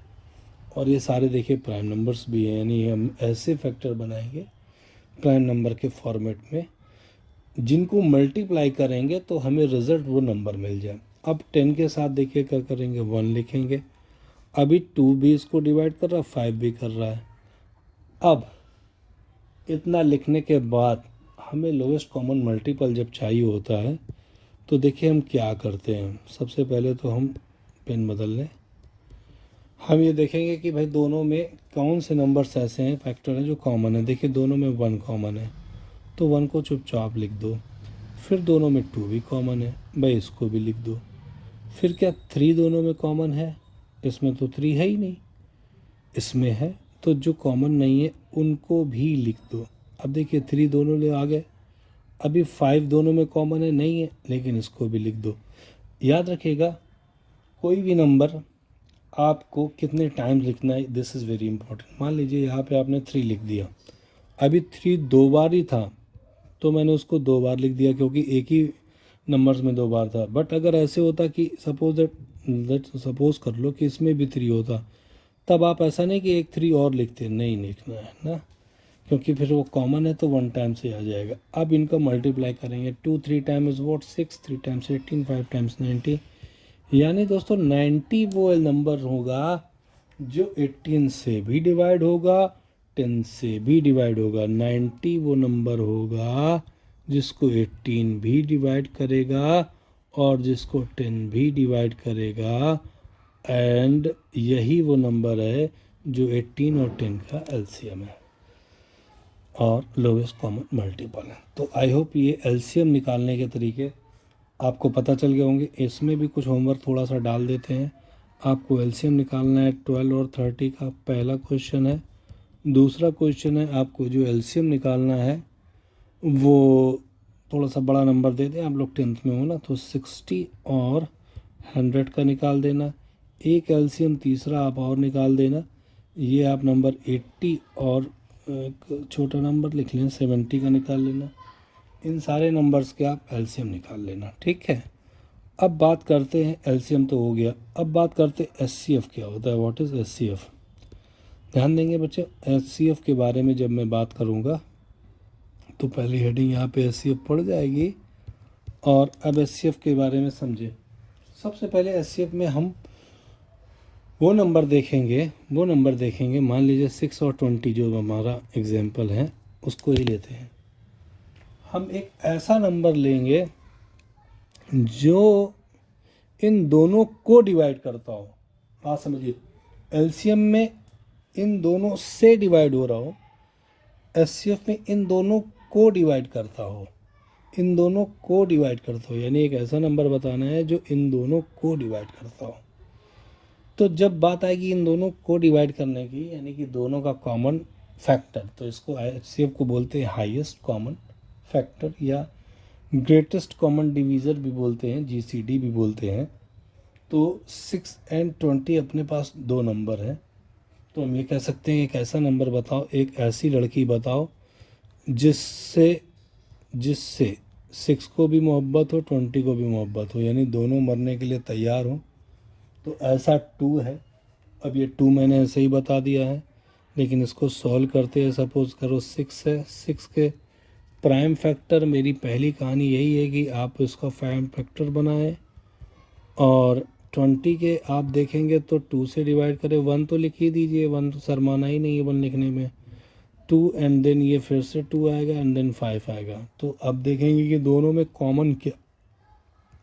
और ये सारे देखिए प्राइम नंबर्स भी हैं, यानी हम ऐसे फैक्टर बनाएंगे प्राइम नंबर के फॉर्मेट में जिनको मल्टीप्लाई करेंगे तो हमें रिजल्ट वो नंबर मिल जाए। अब 10 के साथ देखिए क्या करेंगे, 1 लिखेंगे। अभी 2 भी इसको डिवाइड कर रहा है, 5 भी कर रहा है। अब इतना लिखने के बाद हमें लोवेस्ट कॉमन मल्टीपल जब चाहिए होता है तो देखिए हम क्या करते हैं। सबसे पहले तो हम पेन बदल लें। हम ये देखेंगे कि भाई दोनों में कौन से नंबर्स ऐसे हैं, फैक्टर हैं जो कॉमन है। देखिए दोनों में 1 कॉमन है तो 1 को चुपचाप लिख दो। फिर दोनों में 2 भी कॉमन है, भाई इसको भी लिख दो। फिर क्या 3 दोनों में कॉमन है? इसमें तो 3 है ही नहीं, इसमें है, तो जो कॉमन नहीं है उनको भी लिख दो। अब देखिए 3 दोनों ले आ गए। अभी 5 दोनों में कॉमन है, नहीं है, लेकिन इसको भी लिख दो। याद रखिएगा कोई भी नंबर आपको कितने टाइम्स लिखना है, दिस इज़ वेरी इंपॉर्टेंट। मान लीजिए यहाँ पे आपने 3 लिख दिया, अभी 3 2 बार ही था तो मैंने उसको 2 बार लिख दिया क्योंकि एक ही नंबर्स में 2 बार था। बट अगर ऐसे होता कि सपोज कर लो कि इसमें भी 3 होता, तब आप ऐसा नहीं कि एक 3 और लिखते, नहीं लिखना है ना, क्योंकि फिर वो कॉमन है तो 1 टाइम से आ जाएगा। अब इनका मल्टीप्लाई करेंगे, 2 3 time is what 6, 3 times 18, 5 times 90, यानी दोस्तों 90 वो नंबर होगा जो 18 से भी डिवाइड होगा, 10 से भी डिवाइड होगा। 90 वो नंबर होगा जिसको 18 भी डिवाइड करेगा और जिसको 10 भी डिवाइड करेगा, एंड यही वो नंबर है जो 18 और 10 का एलसीएम है और लोवेस्ट कॉमन मल्टीपल है। तो आई होप ये एलसीएम निकालने के तरीके आपको पता चल गए होंगे। इसमें भी कुछ होमवर्क थोड़ा सा डाल देते हैं। आपको एलसीएम निकालना है 12 और 30 का, पहला क्वेश्चन है। दूसरा क्वेश्चन है आपको जो एलसीएम निकालना है वो थोड़ा सा बड़ा नंबर दे दें, आप लोग 10th में हो ना, तो 60 और 100 का निकाल देना। एक एलसीएम तीसरा आप और निकाल देना, ये आप नंबर 80 और एक छोटा नंबर लिख लें 70 का निकाल लेना। इन सारे नंबर्स के आप एलसीएम निकाल लेना, ठीक है। अब बात करते हैं, एलसीएम तो हो गया, अब बात करते हैं एचसीएफ क्या होता है, व्हाट इज़ एचसीएफ। ध्यान देंगे बच्चे, एचसीएफ के बारे में जब मैं बात करूँगा तो पहली हेडिंग यहाँ पे एचसीएफ पड़ जाएगी। और अब एचसीएफ के बारे में समझे। सबसे पहले एचसीएफ में हम वो नंबर देखेंगे, मान लीजिए 6 और 20 जो हमारा एग्जाम्पल है उसको ही लेते हैं। हम एक ऐसा नंबर लेंगे जो इन दोनों को डिवाइड करता हो। बात समझिए, एलसीएम में इन दोनों से डिवाइड हो रहा हो, एचसीएफ में इन दोनों को डिवाइड करता हो, यानी एक ऐसा नंबर बताना है जो इन दोनों को डिवाइड करता हो। तो जब बात आएगी इन दोनों को डिवाइड करने की, यानी कि दोनों का कॉमन फैक्टर, तो इसको एचसीएफ को बोलते हैं हाईएस्ट कॉमन फैक्टर या ग्रेटेस्ट कॉमन डिवीज़र भी बोलते हैं, जीसीडी भी बोलते हैं। तो 6 और 20 अपने पास 2 नंबर हैं, तो हम ये कह सकते हैं एक ऐसा नंबर बताओ, एक ऐसी लड़की बताओ जिससे 6 को भी मोहब्बत हो, 20 को भी मोहब्बत हो, यानी दोनों मरने के लिए तैयार हो। तो ऐसा 2 है। अब ये 2 मैंने ऐसे ही बता दिया है, लेकिन इसको सॉल्व करते हैं। सपोज करो 6 है, 6 के प्राइम फैक्टर, मेरी पहली कहानी यही है कि आप इसका प्राइम फैक्टर बनाएं, और 20 के आप देखेंगे तो 2 से डिवाइड करें, 1 तो लिख ही दीजिए, 1 तो शर्माना ही नहीं है 1 लिखने में, 2 एंड देन ये फिर से 2 आएगा एंड देन 5 आएगा। तो अब देखेंगे कि दोनों में कॉमन क्या,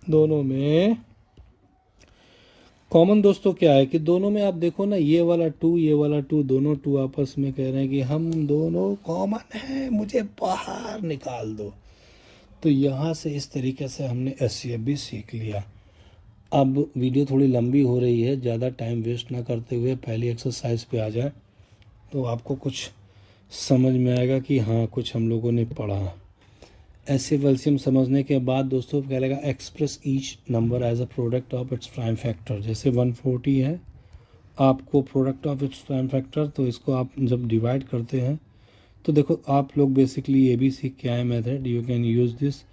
दोनों में कॉमन दोस्तों क्या है कि दोनों में आप देखो ना, ये वाला 2 ये वाला 2, दोनों 2 आपस में कह रहे हैं कि हम दोनों कॉमन हैं, मुझे बाहर निकाल दो। तो यहाँ से इस तरीके से हमने एचसीएफ भी सीख लिया। अब वीडियो थोड़ी लंबी हो रही है, ज़्यादा टाइम वेस्ट ना करते हुए पहली एक्सरसाइज पे आ जाए तो आपको कुछ समझ में आएगा कि हाँ कुछ हम लोगों ने पढ़ा। एचसीएफ एलसीएम समझने के बाद दोस्तों क्या लगेगा, express each number as a product of its prime factor. जैसे 140 है, आपको product of its prime factor, तो इसको आप जब डिवाइड करते हैं तो देखो आप लोग बेसिकली ये भी सीख के आए method, you can use this,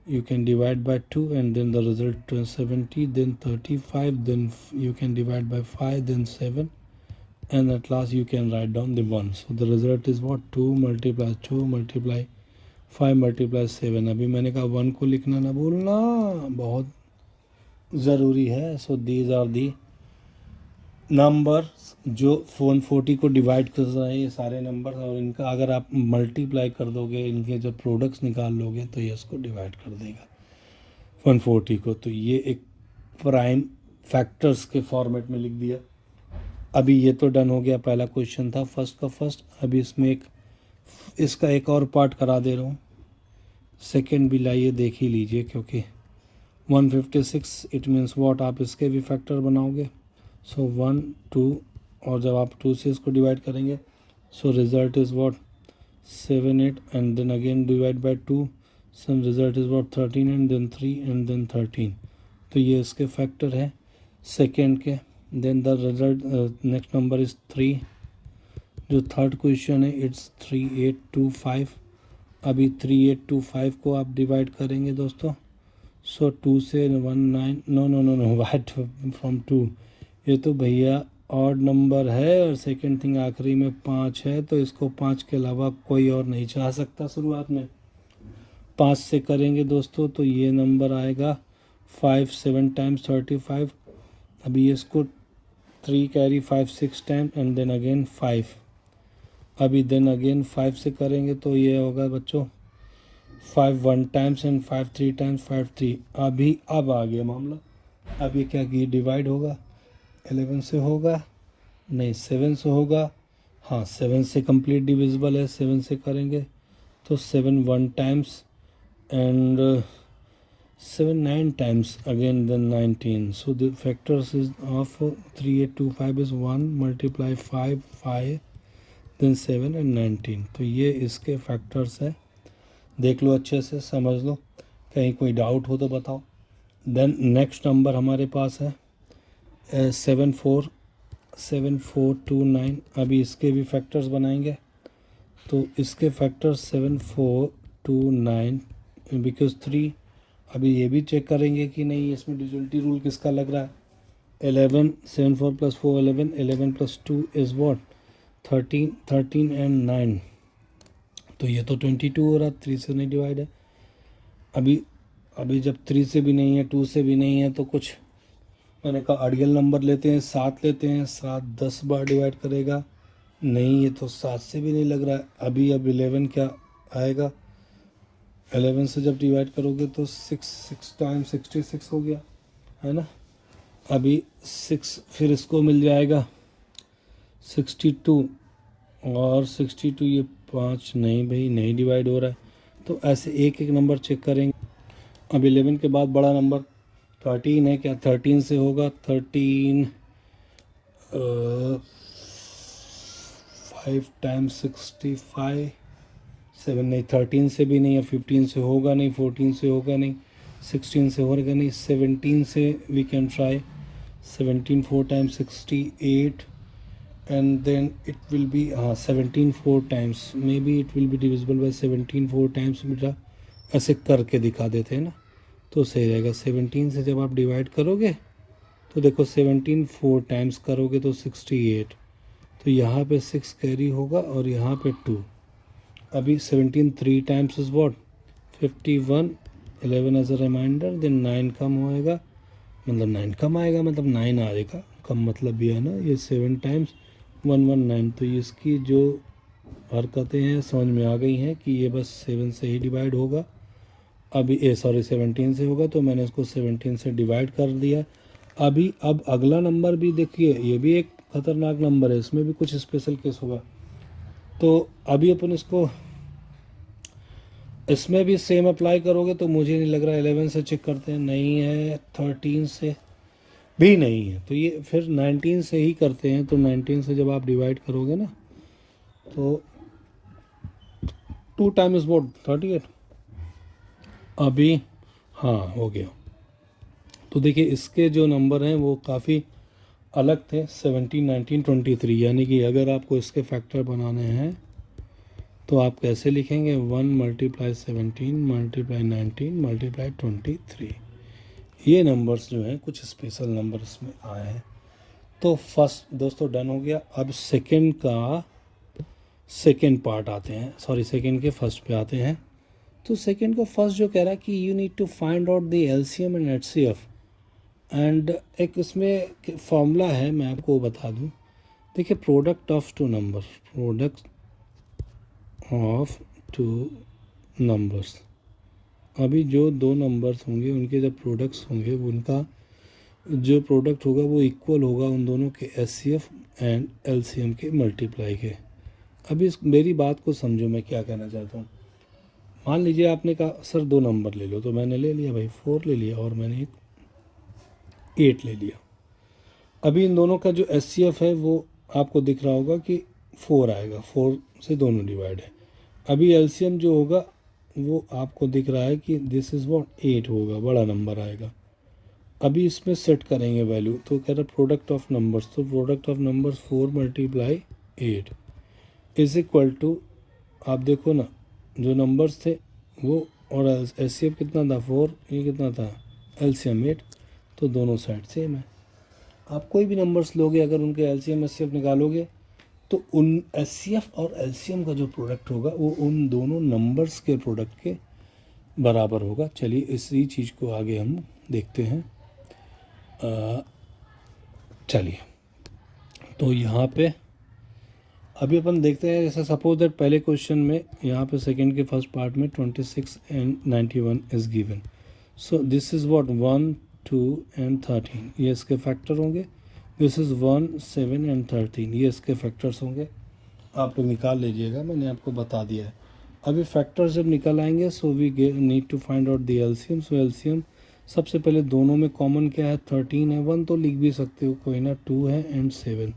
you can divide by 2 and then the result 70, then 35, then you can divide by 5, then 7, and at last you can write down the 1. So the result is what, 2 multiply 2 multiply 5 multiply 7। अभी मैंने कहा 1 को लिखना ना भूलना, बहुत ज़रूरी है। So these are the number जो 140 को डिवाइड कर रहे हैं, ये सारे नंबर, और इनका अगर आप मल्टीप्लाई कर दोगे, इनके जब प्रोडक्ट्स निकाल लोगे तो ये इसको डिवाइड कर देगा 140 को। तो ये एक प्राइम फैक्टर्स के फॉर्मेट में लिख दिया। अभी ये तो डन हो गया, पहला क्वेश्चन था फर्स्ट का फर्स्ट। अभी इसमें इसका एक और पार्ट करा दे रहा हूँ, सेकेंड भी लाइए देख ही लीजिए, क्योंकि 156 इट मीन्स व्हाट, आप इसके भी फैक्टर बनाओगे। सो 1 2, और जब आप 2 से इसको डिवाइड करेंगे so result is what 7 8, and then again divide by 2, sum result is what 13 and then 3 and then 13। तो ये इसके फैक्टर है सेकेंड के। Then the result next number is 3। जो थर्ड क्वेश्चन है इट्स 3 8 2 5, अभी 3825 को आप डिवाइड करेंगे दोस्तों, सो 2 से 19, नो वाट फ्रॉम 2, ये तो भैया ऑड नंबर है और सेकंड थिंग आखिरी में 5 है, तो इसको 5 के अलावा कोई और नहीं चाह सकता शुरुआत में। 5 से करेंगे दोस्तों तो ये नंबर आएगा 5 7 टाइम्स 35। अभी इसको 3 carry 5 6 time and then again 5। अभी देन अगेन 5 से करेंगे तो ये होगा बच्चों 5 1 टाइम्स एंड 5 3 टाइम्स 5 3। अभी अब आ गया मामला, अब ये क्या कि डिवाइड होगा 11 से होगा, नहीं 7 से होगा, हाँ 7 से कंप्लीट डिविजिबल है, 7 से करेंगे तो 7 1 times and 7 9 times again then 19. So the factors is of 3825 is 1 multiply 5 5 then 7 and 19। तो ये इसके फैक्टर्स है, देख लो अच्छे से समझ लो, कहीं कोई डाउट हो तो बताओ। देन नेक्स्ट नंबर हमारे पास है 7429। अभी इसके भी फैक्टर्स बनाएंगे तो इसके फैक्टर्स 7429 बिकॉज 3। अभी ये भी चेक करेंगे कि नहीं इसमें डिविजिबिलिटी रूल किसका लग रहा है। 11 7 4 + 4 11, 11 + 2 इज़ व्हाट 13, 13 एंड 9, तो ये तो 22 हो रहा, 3 से नहीं डिवाइड है। अभी जब 3 से भी नहीं है 2 से भी नहीं है तो कुछ मैंने कहा अड़ियल नंबर लेते हैं, 7 लेते हैं, 7 10 बार डिवाइड करेगा, नहीं ये तो 7 से भी नहीं लग रहा है। अब 11 क्या आएगा, 11 से जब डिवाइड करोगे तो 6 टाइम 66 हो गया है ना। अभी 6 फिर इसको मिल जाएगा 62 और 62 ये 5 नहीं भाई नहीं डिवाइड हो रहा है, तो ऐसे एक एक नंबर चेक करेंगे। अब 11 के बाद बड़ा नंबर 13 है, क्या 13 से होगा 13 5 टाइम्स 65, 7 नहीं 13 से भी नहीं है, 15 से होगा नहीं, 14 से होगा नहीं, 16 से होगा नहीं, 17 से we can try 17 4 times 68 and then it will be 17 4 times, may be it will be divisible by 17 4 times. बेटा ऐसे करके दिखा देते हैं ना तो सही रहेगा। 17 से जब आप डिवाइड करोगे तो देखो 17 4 टाइम्स करोगे तो 68, तो यहाँ पे 6 कैरी होगा और यहाँ पे 2। अभी 17 3 times is what 51, 11 as a remainder, then 9 कम होएगा, मतलब 9 कम आएगा, मतलब 9 आएगा, कम मतलब ये है ना, ये 7 टाइम्स 119। तो इसकी जो हरकतें हैं समझ में आ गई हैं कि ये बस 7 से ही डिवाइड होगा। अभी 17 से होगा, तो मैंने इसको 17 से डिवाइड कर दिया। अब अगला नंबर भी देखिए, ये भी एक खतरनाक नंबर है, इसमें भी कुछ स्पेशल केस होगा। तो अभी अपन इसमें भी सेम अप्लाई करोगे तो मुझे नहीं लग रहा। 11 से चेक करते हैं, नहीं है, 13 से भी नहीं है, तो ये फिर 19 से ही करते हैं। तो 19 से जब आप डिवाइड करोगे ना तो 2 टाइम इज व्हाट 38। अभी हाँ हो गया। तो देखिए इसके जो नंबर हैं वो काफ़ी अलग थे, 17 19 23, यानी कि अगर आपको इसके फैक्टर बनाने हैं तो आप कैसे लिखेंगे 1 × 17 × 19 × 23। ये नंबर्स जो हैं कुछ स्पेशल नंबर इसमें आए हैं। तो फर्स्ट दोस्तों डन हो गया। अब सेकंड पार्ट आते हैं, सेकंड के फर्स्ट पे आते हैं। तो सेकंड का फर्स्ट जो कह रहा है कि you need to find out the LCM and HCF, and एक इसमें फॉर्मूला है, मैं आपको बता दूं। देखिए प्रोडक्ट ऑफ टू नंबर्स, अभी जो दो नंबर्स होंगे उनके जब प्रोडक्ट्स होंगे उनका जो प्रोडक्ट होगा वो इक्वल होगा उन दोनों के एचसीएफ एंड एलसीएम के मल्टीप्लाई के। अभी मेरी बात को समझो, मैं क्या कहना चाहता हूँ। मान लीजिए आपने कहा सर 2 नंबर ले लो, तो मैंने ले लिया भाई 4 ले लिया और मैंने 8 ले लिया। अभी इन दोनों का जो एचसीएफ है वो आपको दिख रहा होगा कि 4 आएगा, 4 से दोनों डिवाइड है। अभी एलसीएम जो होगा वो आपको दिख रहा है कि दिस इज़ व्हाट 8 होगा, बड़ा नंबर आएगा। अभी इसमें सेट करेंगे वैल्यू, तो कह रहा प्रोडक्ट ऑफ नंबर्स, तो product of numbers 4 × 8 is equal to, आप देखो ना जो नंबर्स थे वो, और एच सी एफ कितना था 4, ये कितना था एलसीएम 8, तो दोनों साइड सेम है। आप कोई भी नंबर्स लोगे, अगर उनके एलसीएम एच सी एफ निकालोगे तो उन एच सी एफ और एलसीएम का जो प्रोडक्ट होगा वो उन दोनों नंबर्स के प्रोडक्ट के बराबर होगा। चलिए इसी चीज़ को आगे हम देखते हैं। चलिए तो यहाँ पे अभी अपन देखते हैं, जैसे सपोज दैट पहले क्वेश्चन में यहाँ पे सेकंड के फर्स्ट पार्ट में 26 and 91 is given. So this is what 1, 2 and 13, ये इसके फैक्टर होंगे। दिस इज़ 1, 7 एंड 13, ये इसके फैक्टर्स होंगे। आप लोग निकाल लीजिएगा, मैंने आपको बता दिया है। अभी फैक्टर्स जब निकल आएंगे so we need to find out the LCM. So LCM सबसे पहले दोनों में कॉमन क्या है, 13 है, 1 तो लिख भी सकते हो कोई ना, 2 है and 7।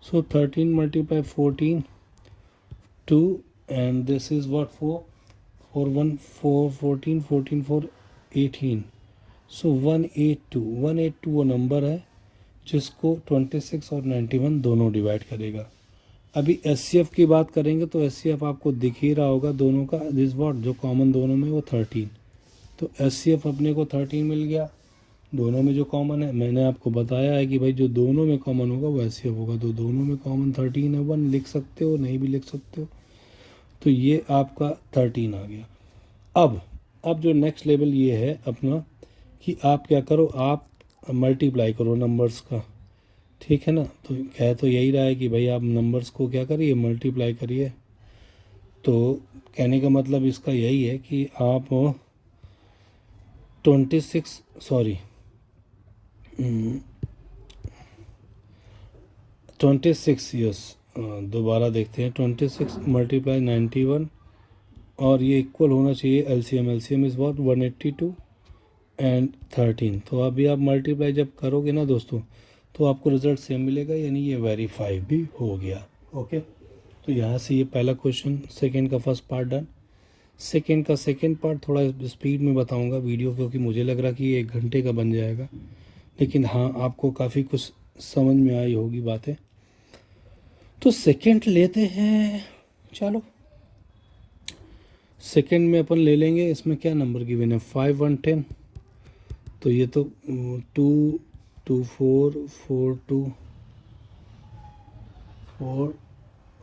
So 13 multiply 14, 2, and this is what 4, 4 1 4 14, 14 4 18, so 182, 182 वो नंबर है जिसको 26 और 91 दोनों डिवाइड करेगा। अभी एस की बात करेंगे तो एस आपको दिख ही रहा होगा दोनों का, दिस वॉट जो कॉमन दोनों में वो 13, तो एस अपने को 13 मिल गया। दोनों में जो कॉमन है, मैंने आपको बताया है कि भाई जो दोनों में कॉमन होगा वो एस होगा, तो दोनों में कॉमन 13 है, 1 लिख सकते हो, नहीं भी लिख सकते हो, तो ये आपका 13 आ गया। अब जो नेक्स्ट लेवल ये है अपना कि आप क्या करो, आप मल्टीप्लाई करो नंबर्स का, ठीक है ना। तो कह तो यही रहा है कि भाई आप नंबर्स को क्या करिए, मल्टीप्लाई करिए। तो कहने का मतलब इसका यही है कि आप 26 यस, दोबारा देखते हैं, 26 मल्टीप्लाई 91, और ये इक्वल होना चाहिए एलसीएम इज़ व्हाट 182 एंड 13। तो अभी आप मल्टीप्लाई जब करोगे ना दोस्तों तो आपको रिजल्ट सेम मिलेगा, यानी ये वेरीफाई भी हो गया। ओके, तो यहाँ से ये पहला क्वेश्चन, सेकेंड का फर्स्ट पार्ट डन। सेकेंड का सेकेंड पार्ट थोड़ा स्पीड में बताऊंगा वीडियो, क्योंकि मुझे लग रहा कि ये 1 घंटे का बन जाएगा, लेकिन हाँ आपको काफ़ी कुछ समझ में आई होगी बातें। तो सेकेंड लेते हैं, चलो सेकेंड में अपन ले लेंगे। इसमें क्या नंबर गिवन है, 5 1 10, तो ये तो 2 2 4 4 2 4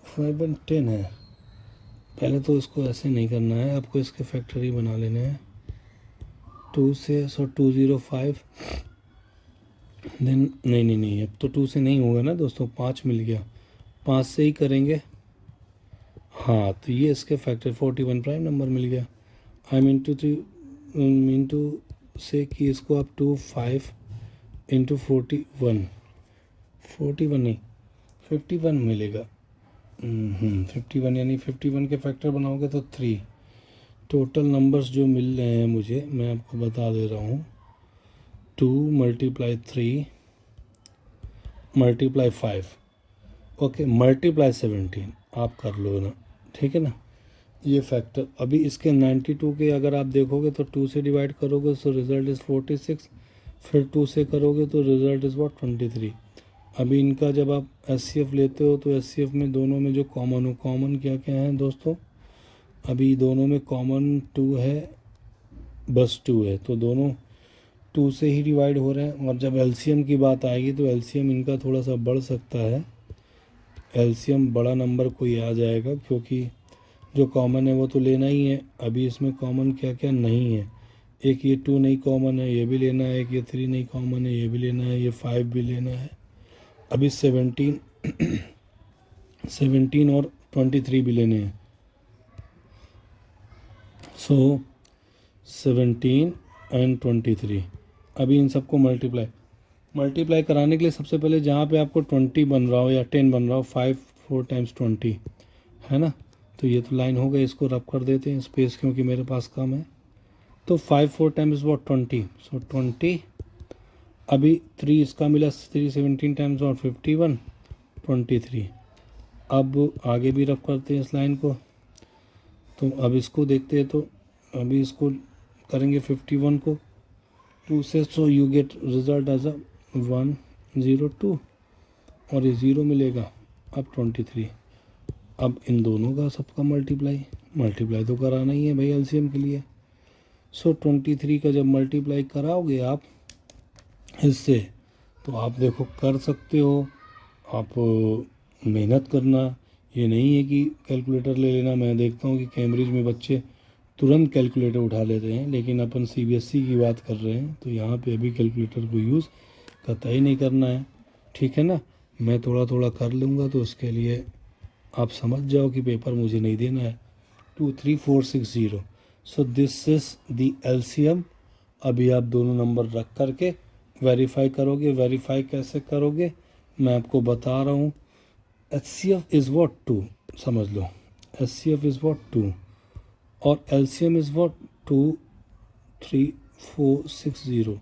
5 1 10 है। पहले तो इसको ऐसे नहीं करना है, आपको इसके फैक्टर ही बना लेने हैं 2 से, सो 205, देन नहीं अब तो 2 से नहीं होगा ना दोस्तों, 5 मिल गया, 5 से ही करेंगे। हाँ तो ये इसके फैक्टर 41 प्राइम नंबर मिल गया। आई मीन टू से कि इसको आप 2 5 इंटू 41 नहीं 51 मिलेगा। 51, यानी 51 के फैक्टर बनाओगे तो 3। टोटल नंबर्स जो मिल रहे हैं मुझे, मैं आपको बता दे रहा हूँ, 2 मल्टीप्लाई 3 मल्टीप्लाई 5, ओके, मल्टीप्लाई 17, आप कर लो ना, ठीक है ना। ये फैक्टर अभी इसके 92 के अगर आप देखोगे तो 2 से डिवाइड करोगे तो रिज़ल्ट इज़ 46, फिर 2 से करोगे तो रिज़ल्ट इज़ व्हाट 23। अभी इनका जब आप एस लेते हो तो एस में दोनों में जो कॉमन हो, कॉमन क्या क्या है दोस्तों, अभी दोनों में कॉमन 2 है, बस 2 है, तो दोनों 2 से ही डिवाइड हो रहे हैं। और जब एलसीएम की बात आएगी तो एलसीएम इनका थोड़ा सा बढ़ सकता है, एलसीएम बड़ा नंबर कोई आ जाएगा, क्योंकि जो कॉमन है वो तो लेना ही है। अभी इसमें कॉमन क्या क्या नहीं है, एक ये 2 नहीं कॉमन है, ये भी लेना है, एक ये 3 नहीं कॉमन है, ये भी लेना है, ये 5 भी लेना है। अभी 17 और 23 भी लेने हैं। सो 17 एंड 23, अभी इन सबको मल्टीप्लाई कराने के लिए सबसे पहले जहाँ पे आपको 20 बन रहा हो या 10 बन रहा हो, 5 4 टाइम्स 20 है ना, तो ये तो लाइन हो गई, इसको रब कर देते हैं स्पेस, क्योंकि मेरे पास कम है। तो 5 4 टाइम्स वॉट 20, सो 20, अभी 3 इसका मिला, 3 17 टाइम्स और 51 23। अब आगे भी रब करते हैं इस लाइन को, तो अब इसको देखते हैं, तो अभी इसको करेंगे 51 को 2 से, so you get result as a 102, और ये 0 मिलेगा। अब 23, अब इन दोनों का सबका मल्टीप्लाई तो कराना ही है भाई एलसीएम के लिए। सो 23 का जब मल्टीप्लाई कराओगे आप इससे, तो आप देखो कर सकते हो। आप मेहनत करना, ये नहीं है कि कैलकुलेटर ले लेना। मैं देखता हूँ कि कैम्ब्रिज में बच्चे तुरंत कैलकुलेटर उठा लेते हैं, लेकिन अपन सीबीएसई की बात कर रहे हैं तो यहाँ पे अभी कैलकुलेटर को यूज़ कतई नहीं करना है, ठीक है ना। मैं थोड़ा थोड़ा कर लूँगा, तो उसके लिए आप समझ जाओ कि पेपर मुझे नहीं देना है। 23460, so this is the LCM. अभी आप दोनों नंबर रख करके वेरीफाई करोगे। वेरीफाई कैसे करोगे मैं आपको बता रहा हूँ। HCF इज़ व्हाट 2, समझ लो HCF इज़ व्हाट 2 और LCM इज़ व्हाट 23460।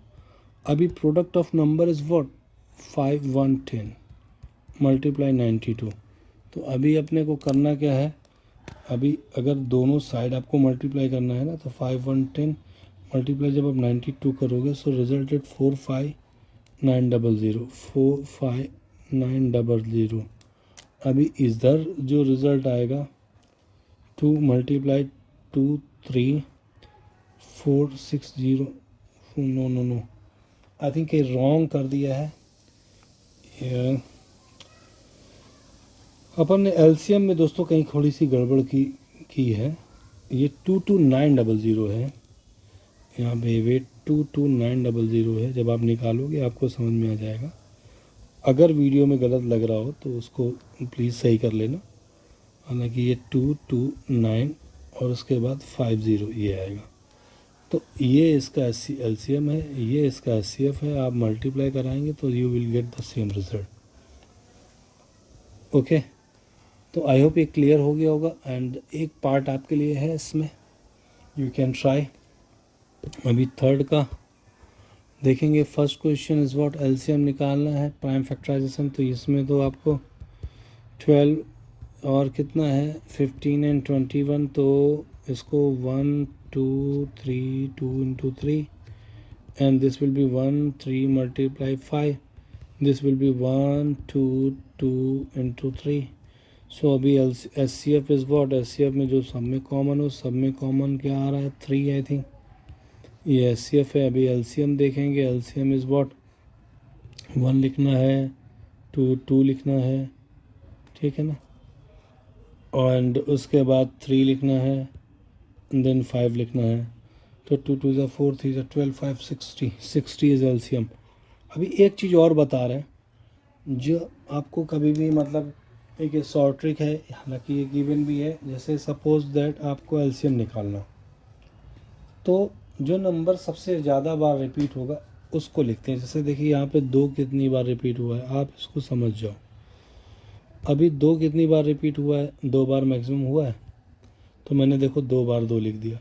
अभी product of number is what 5110 multiply 92। तो अभी अपने को करना क्या है, अभी अगर दोनों साइड आपको मल्टीप्लाई करना है ना, तो 5110 मल्टीप्लाई जब आप 92 करोगे, सो रिजल्टेड 45900 45900। अभी इधर जो रिज़ल्ट आएगा 2 मल्टीप्लाई 23460, नो आई थिंक ये रॉन्ग कर दिया है। अपन ने एलसीएम में दोस्तों कहीं थोड़ी सी गड़बड़ की है। ये 22900 है यहाँ पे, वेट 22900 है। जब आप निकालोगे आपको समझ में आ जाएगा। अगर वीडियो में गलत लग रहा हो तो उसको प्लीज़ सही कर लेना। हालांकि ये 229 और उसके बाद 50 ये आएगा। तो ये इसका एलसीएम है, ये इसका एचसीएफ है। आप मल्टीप्लाई कराएंगे तो you will get the same result. Okay, तो आई होप ये क्लियर हो गया होगा। एंड एक पार्ट आपके लिए है इसमें, यू कैन ट्राई। अभी थर्ड का देखेंगे। First question is what, LCM निकालना है, प्राइम फैक्टराइजेशन। तो इसमें तो आपको 12 और कितना है 15 एंड 21, तो इसको 1 2 3 2 into 3 and this will be 1 3 multiply 5, this will be 1 2 2 into 3। So अभी S C F is what, S C F में जो सब में कॉमन हो, सब में कॉमन क्या आ रहा है 3 आई थिंक, ये एस सी एफ है। अभी एल सी एम देखेंगे। L C M is what 1 लिखना है, 2 लिखना है, ठीक है ना, एंड उसके बाद 3 लिखना है, देन 5 लिखना है। तो 2 2 ज़ा 4 3 ज़ा 12 5 60 इज़ एल सी एम। अभी एक चीज़ और बता रहे हैं जो आपको कभी भी मतलब एक शॉर्ट ट्रिक है, हालांकि ये गिवन भी है। जैसे सपोज दैट आपको एलसीएम निकालना, तो जो नंबर सबसे ज़्यादा बार रिपीट होगा उसको लिखते हैं। जैसे देखिए यहाँ पे 2 कितनी बार रिपीट हुआ है, आप इसको समझ जाओ। अभी 2 कितनी बार रिपीट हुआ है, 2 बार मैक्सिमम हुआ है, तो मैंने देखो 2 बार 2 लिख दिया।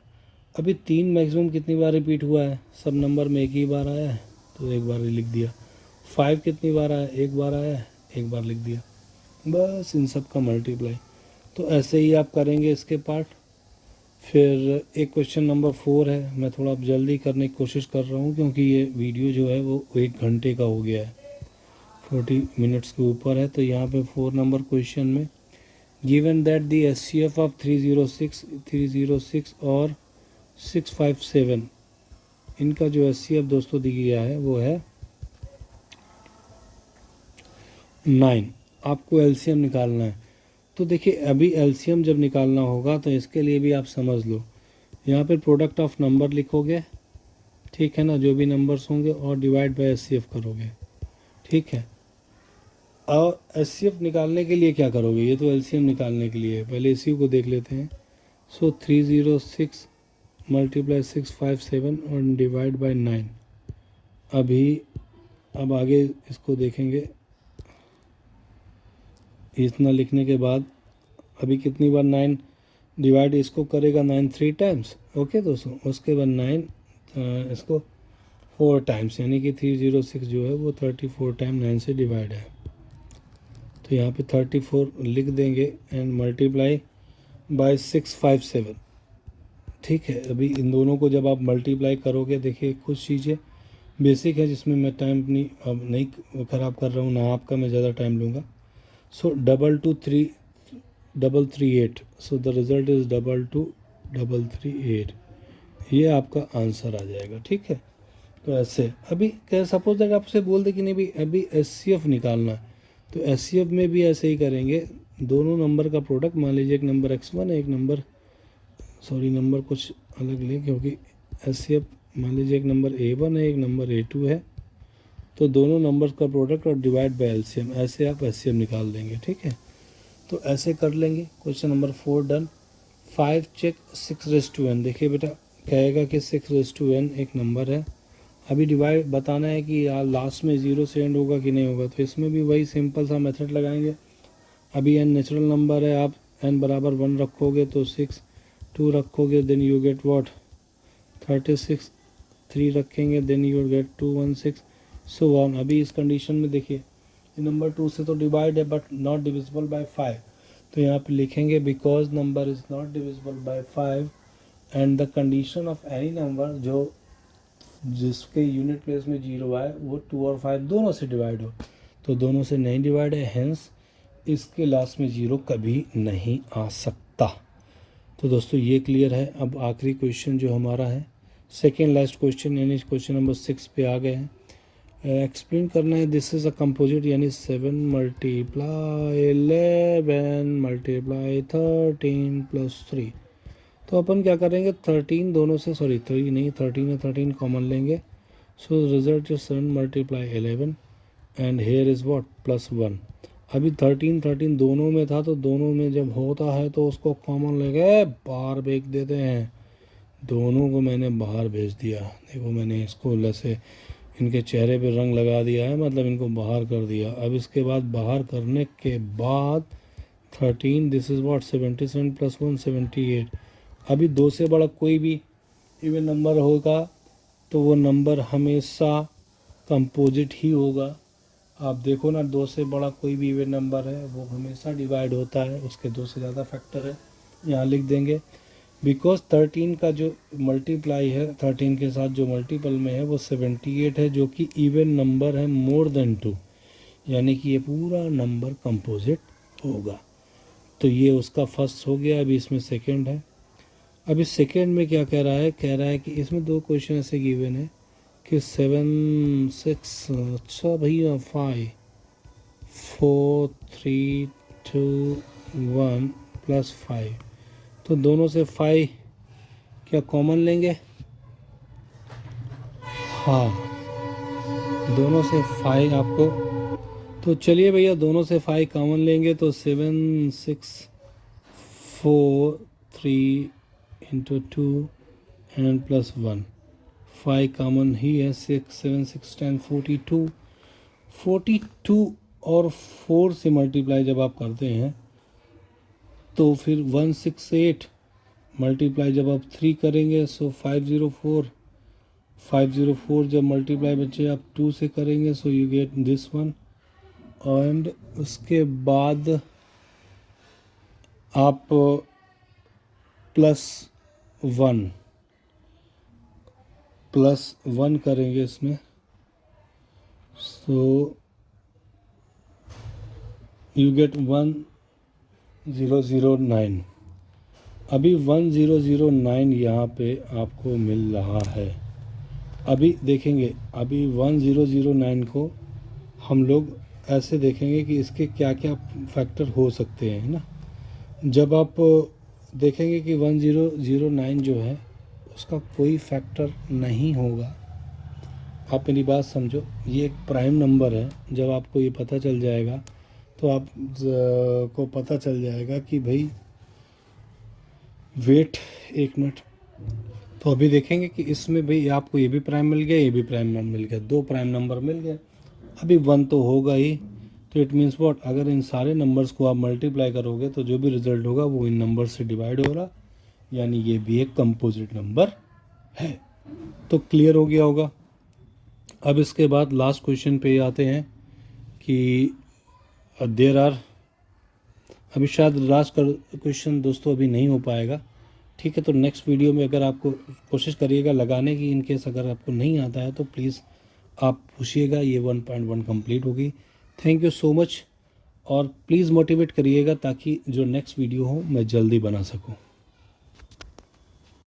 अभी 3 मैक्सिमम कितनी बार रिपीट हुआ है, सब नंबर में एक ही बार आया है तो एक बार ही लिख दिया। 5 कितनी बार आया, एक बार आया है, एक बार लिख दिया, बस इन सब का मल्टीप्लाई। तो ऐसे ही आप करेंगे इसके पार्ट। फिर एक क्वेश्चन नंबर 4 है, मैं थोड़ा जल्दी करने की कोशिश कर रहा हूँ क्योंकि ये वीडियो जो है वो 1 घंटे का हो गया है, 40 मिनट्स के ऊपर है। तो यहाँ पे 4 नंबर क्वेश्चन में given that the S C F of 306 और 657, इनका जो एस सी एफ दोस्तों दिया गया है वो है 9। आपको एलसीएम निकालना है। तो देखिए अभी एलसीएम जब निकालना होगा तो इसके लिए भी आप समझ लो, यहाँ पे प्रोडक्ट ऑफ नंबर लिखोगे, ठीक है ना, जो भी नंबर्स होंगे, और डिवाइड बाय एचसीएफ करोगे, ठीक है। और एचसीएफ निकालने के लिए क्या करोगे, ये तो एलसीएम निकालने के लिए है, पहले इसी को देख लेते हैं। सो 306 मल्टीप्लाई 657 और डिवाइड बाय 9। अभी अब आगे इसको देखेंगे। इतना लिखने के बाद अभी कितनी बार 9 डिवाइड इसको करेगा, 9 3 टाइम्स, ओके दोस्तों। उसके बाद 9 इसको 4 टाइम्स, यानी कि 306 जो है वो 34 टाइम 9 से डिवाइड है। तो यहाँ पे 34 लिख देंगे एंड मल्टीप्लाई बाय 657, ठीक है। अभी इन दोनों को जब आप मल्टीप्लाई करोगे, देखिए कुछ चीज़ें बेसिक है जिसमें मैं टाइम अपनी अब नहीं ख़राब कर रहा हूँ, ना आपका मैं ज़्यादा टाइम लूँगा। सो 223 238, सो द रिजल्ट इज़ 22338। ये आपका आंसर आ जाएगा, ठीक है। तो ऐसे अभी क्या सपोज दैट आपसे बोल दे कि नहीं भाई अभी एचसीएफ निकालना है, तो एचसीएफ में भी ऐसे ही करेंगे। दोनों नंबर का प्रोडक्ट, मान लीजिए एक नंबर x1 है, एक नंबर नंबर कुछ अलग ले, क्योंकि एचसीएफ मान लीजिए एक नंबर a1 है, एक नंबर a2 है, तो दोनों नंबर्स का प्रोडक्ट और डिवाइड बाय एलसीएम, ऐसे आप एचसीएफ निकाल देंगे, ठीक है। तो ऐसे कर लेंगे। Question number 4 done. 5 check 6n। देखिए बेटा, कहेगा कि 6n एक नंबर है, अभी डिवाइड बताना है कि यार लास्ट में 0 से एंड होगा कि नहीं होगा। तो इसमें भी वही सिंपल सा मेथड लगाएंगे। अभी n नेचुरल नंबर है, आप n बराबर 1 रखोगे तो 6, 2 रखोगे देन यू गेट व्हाट 36, 3 रखेंगे then you get 216, so on. अभी इस कंडीशन में देखिए नंबर 2 से तो डिवाइड है बट नॉट डिविजिबल बाय 5, तो यहाँ पे लिखेंगे because number is not divisible by 5 and the condition of any number जो जिसके यूनिट प्लेस में 0 आए वो 2 और 5 दोनों से डिवाइड हो, तो दोनों से नहीं डिवाइड है, हेंस इसके लास्ट में 0 कभी नहीं आ सकता। तो दोस्तों ये क्लियर है। अब आखिरी क्वेश्चन जो हमारा है सेकेंड लास्ट क्वेश्चन, यानी क्वेश्चन नंबर 6 पे आ गए हैं। एक्सप्लेन करना है दिस इज़ अ कंपोजिट, यानी 7 मल्टीप्लाई 11 मल्टीप्लाई 13 प्लस 3। तो अपन क्या करेंगे 13 दोनों से, सॉरी 3 नहीं 13 है, 13 कॉमन लेंगे। So result is 7 multiply 11 and here is what plus 1। अभी 13 दोनों में था, तो दोनों में जब होता है तो उसको कॉमन लेके बाहर भेज देते हैं। दोनों को मैंने बाहर भेज दिया। देखो मैंने इसको ऐसे इनके चेहरे पे रंग लगा दिया है, मतलब इनको बाहर कर दिया। अब इसके बाद बाहर करने के बाद 13 दिस इज़ व्हाट 77 प्लस 1 78। अभी 2 से बड़ा कोई भी इवन नंबर होगा तो वो नंबर हमेशा कंपोजिट ही होगा। आप देखो ना, 2 से बड़ा कोई भी इवन नंबर है वो हमेशा डिवाइड होता है, उसके 2 से ज़्यादा फैक्टर है। यहाँ लिख देंगे बिकॉज 13 का जो मल्टीप्लाई है 13 के साथ जो मल्टीपल में है वो 78 है, जो कि इवन नंबर है मोर देन 2, यानी कि ये पूरा नंबर कंपोजिट होगा। तो ये उसका फर्स्ट हो गया। अभी इसमें सेकंड है। अभी सेकंड में क्या कह रहा है, कह रहा है कि इसमें 2 क्वेश्चन ऐसे गिवन है कि 7 6, अच्छा भैया 5 4 3 2 1 प्लस 5, तो दोनों से 5 क्या कॉमन लेंगे? हाँ, दोनों से 5 आपको, तो चलिए भैया दोनों से 5 कॉमन लेंगे तो 7 6 4 3 इंटू 2 एंड प्लस 1, 5 कॉमन ही है। 6 7 6 10 42, 42 और 4 से मल्टीप्लाई जब आप करते हैं तो फिर 168 मल्टीप्लाई जब आप 3 करेंगे सो 504, 504 जब मल्टीप्लाई बच्चे आप 2 से करेंगे सो you get this one. And उसके बाद आप प्लस वन करेंगे इसमें, सो यू गेट 1009। अभी 1009 यहाँ पे आपको मिल रहा है। अभी देखेंगे, अभी 1009 को हम लोग ऐसे देखेंगे कि इसके क्या क्या फैक्टर हो सकते हैं, है ना। जब आप देखेंगे कि 1009 जो है उसका कोई फैक्टर नहीं होगा, आप मेरी बात समझो, ये एक प्राइम नंबर है। जब आपको ये पता चल जाएगा तो आप को पता चल जाएगा कि भाई वेट, एक मिनट, तो अभी देखेंगे कि इसमें भाई आपको ये भी प्राइम मिल गया, ये भी प्राइम नंबर मिल गया, 2 प्राइम नंबर मिल गए। अभी 1 तो होगा ही, तो इट मीन्स व्हाट, अगर इन सारे नंबर्स को आप मल्टीप्लाई करोगे तो जो भी रिजल्ट होगा वो इन नंबर से डिवाइड होगा, यानी ये भी एक कंपोजिट नंबर है। तो क्लियर हो गया होगा। अब इसके बाद लास्ट क्वेश्चन पे आते हैं कि देयर आर, अभी शायद लास्ट क्वेश्चन दोस्तों अभी नहीं हो पाएगा, ठीक है। तो नेक्स्ट वीडियो में अगर आपको कोशिश करिएगा लगाने की, इन केस अगर आपको नहीं आता है तो प्लीज़ आप पूछिएगा। ये 1.1 कंप्लीट होगी। Thank you so much. और प्लीज़ मोटिवेट करिएगा ताकि जो नेक्स्ट वीडियो हो मैं जल्दी बना सकूं।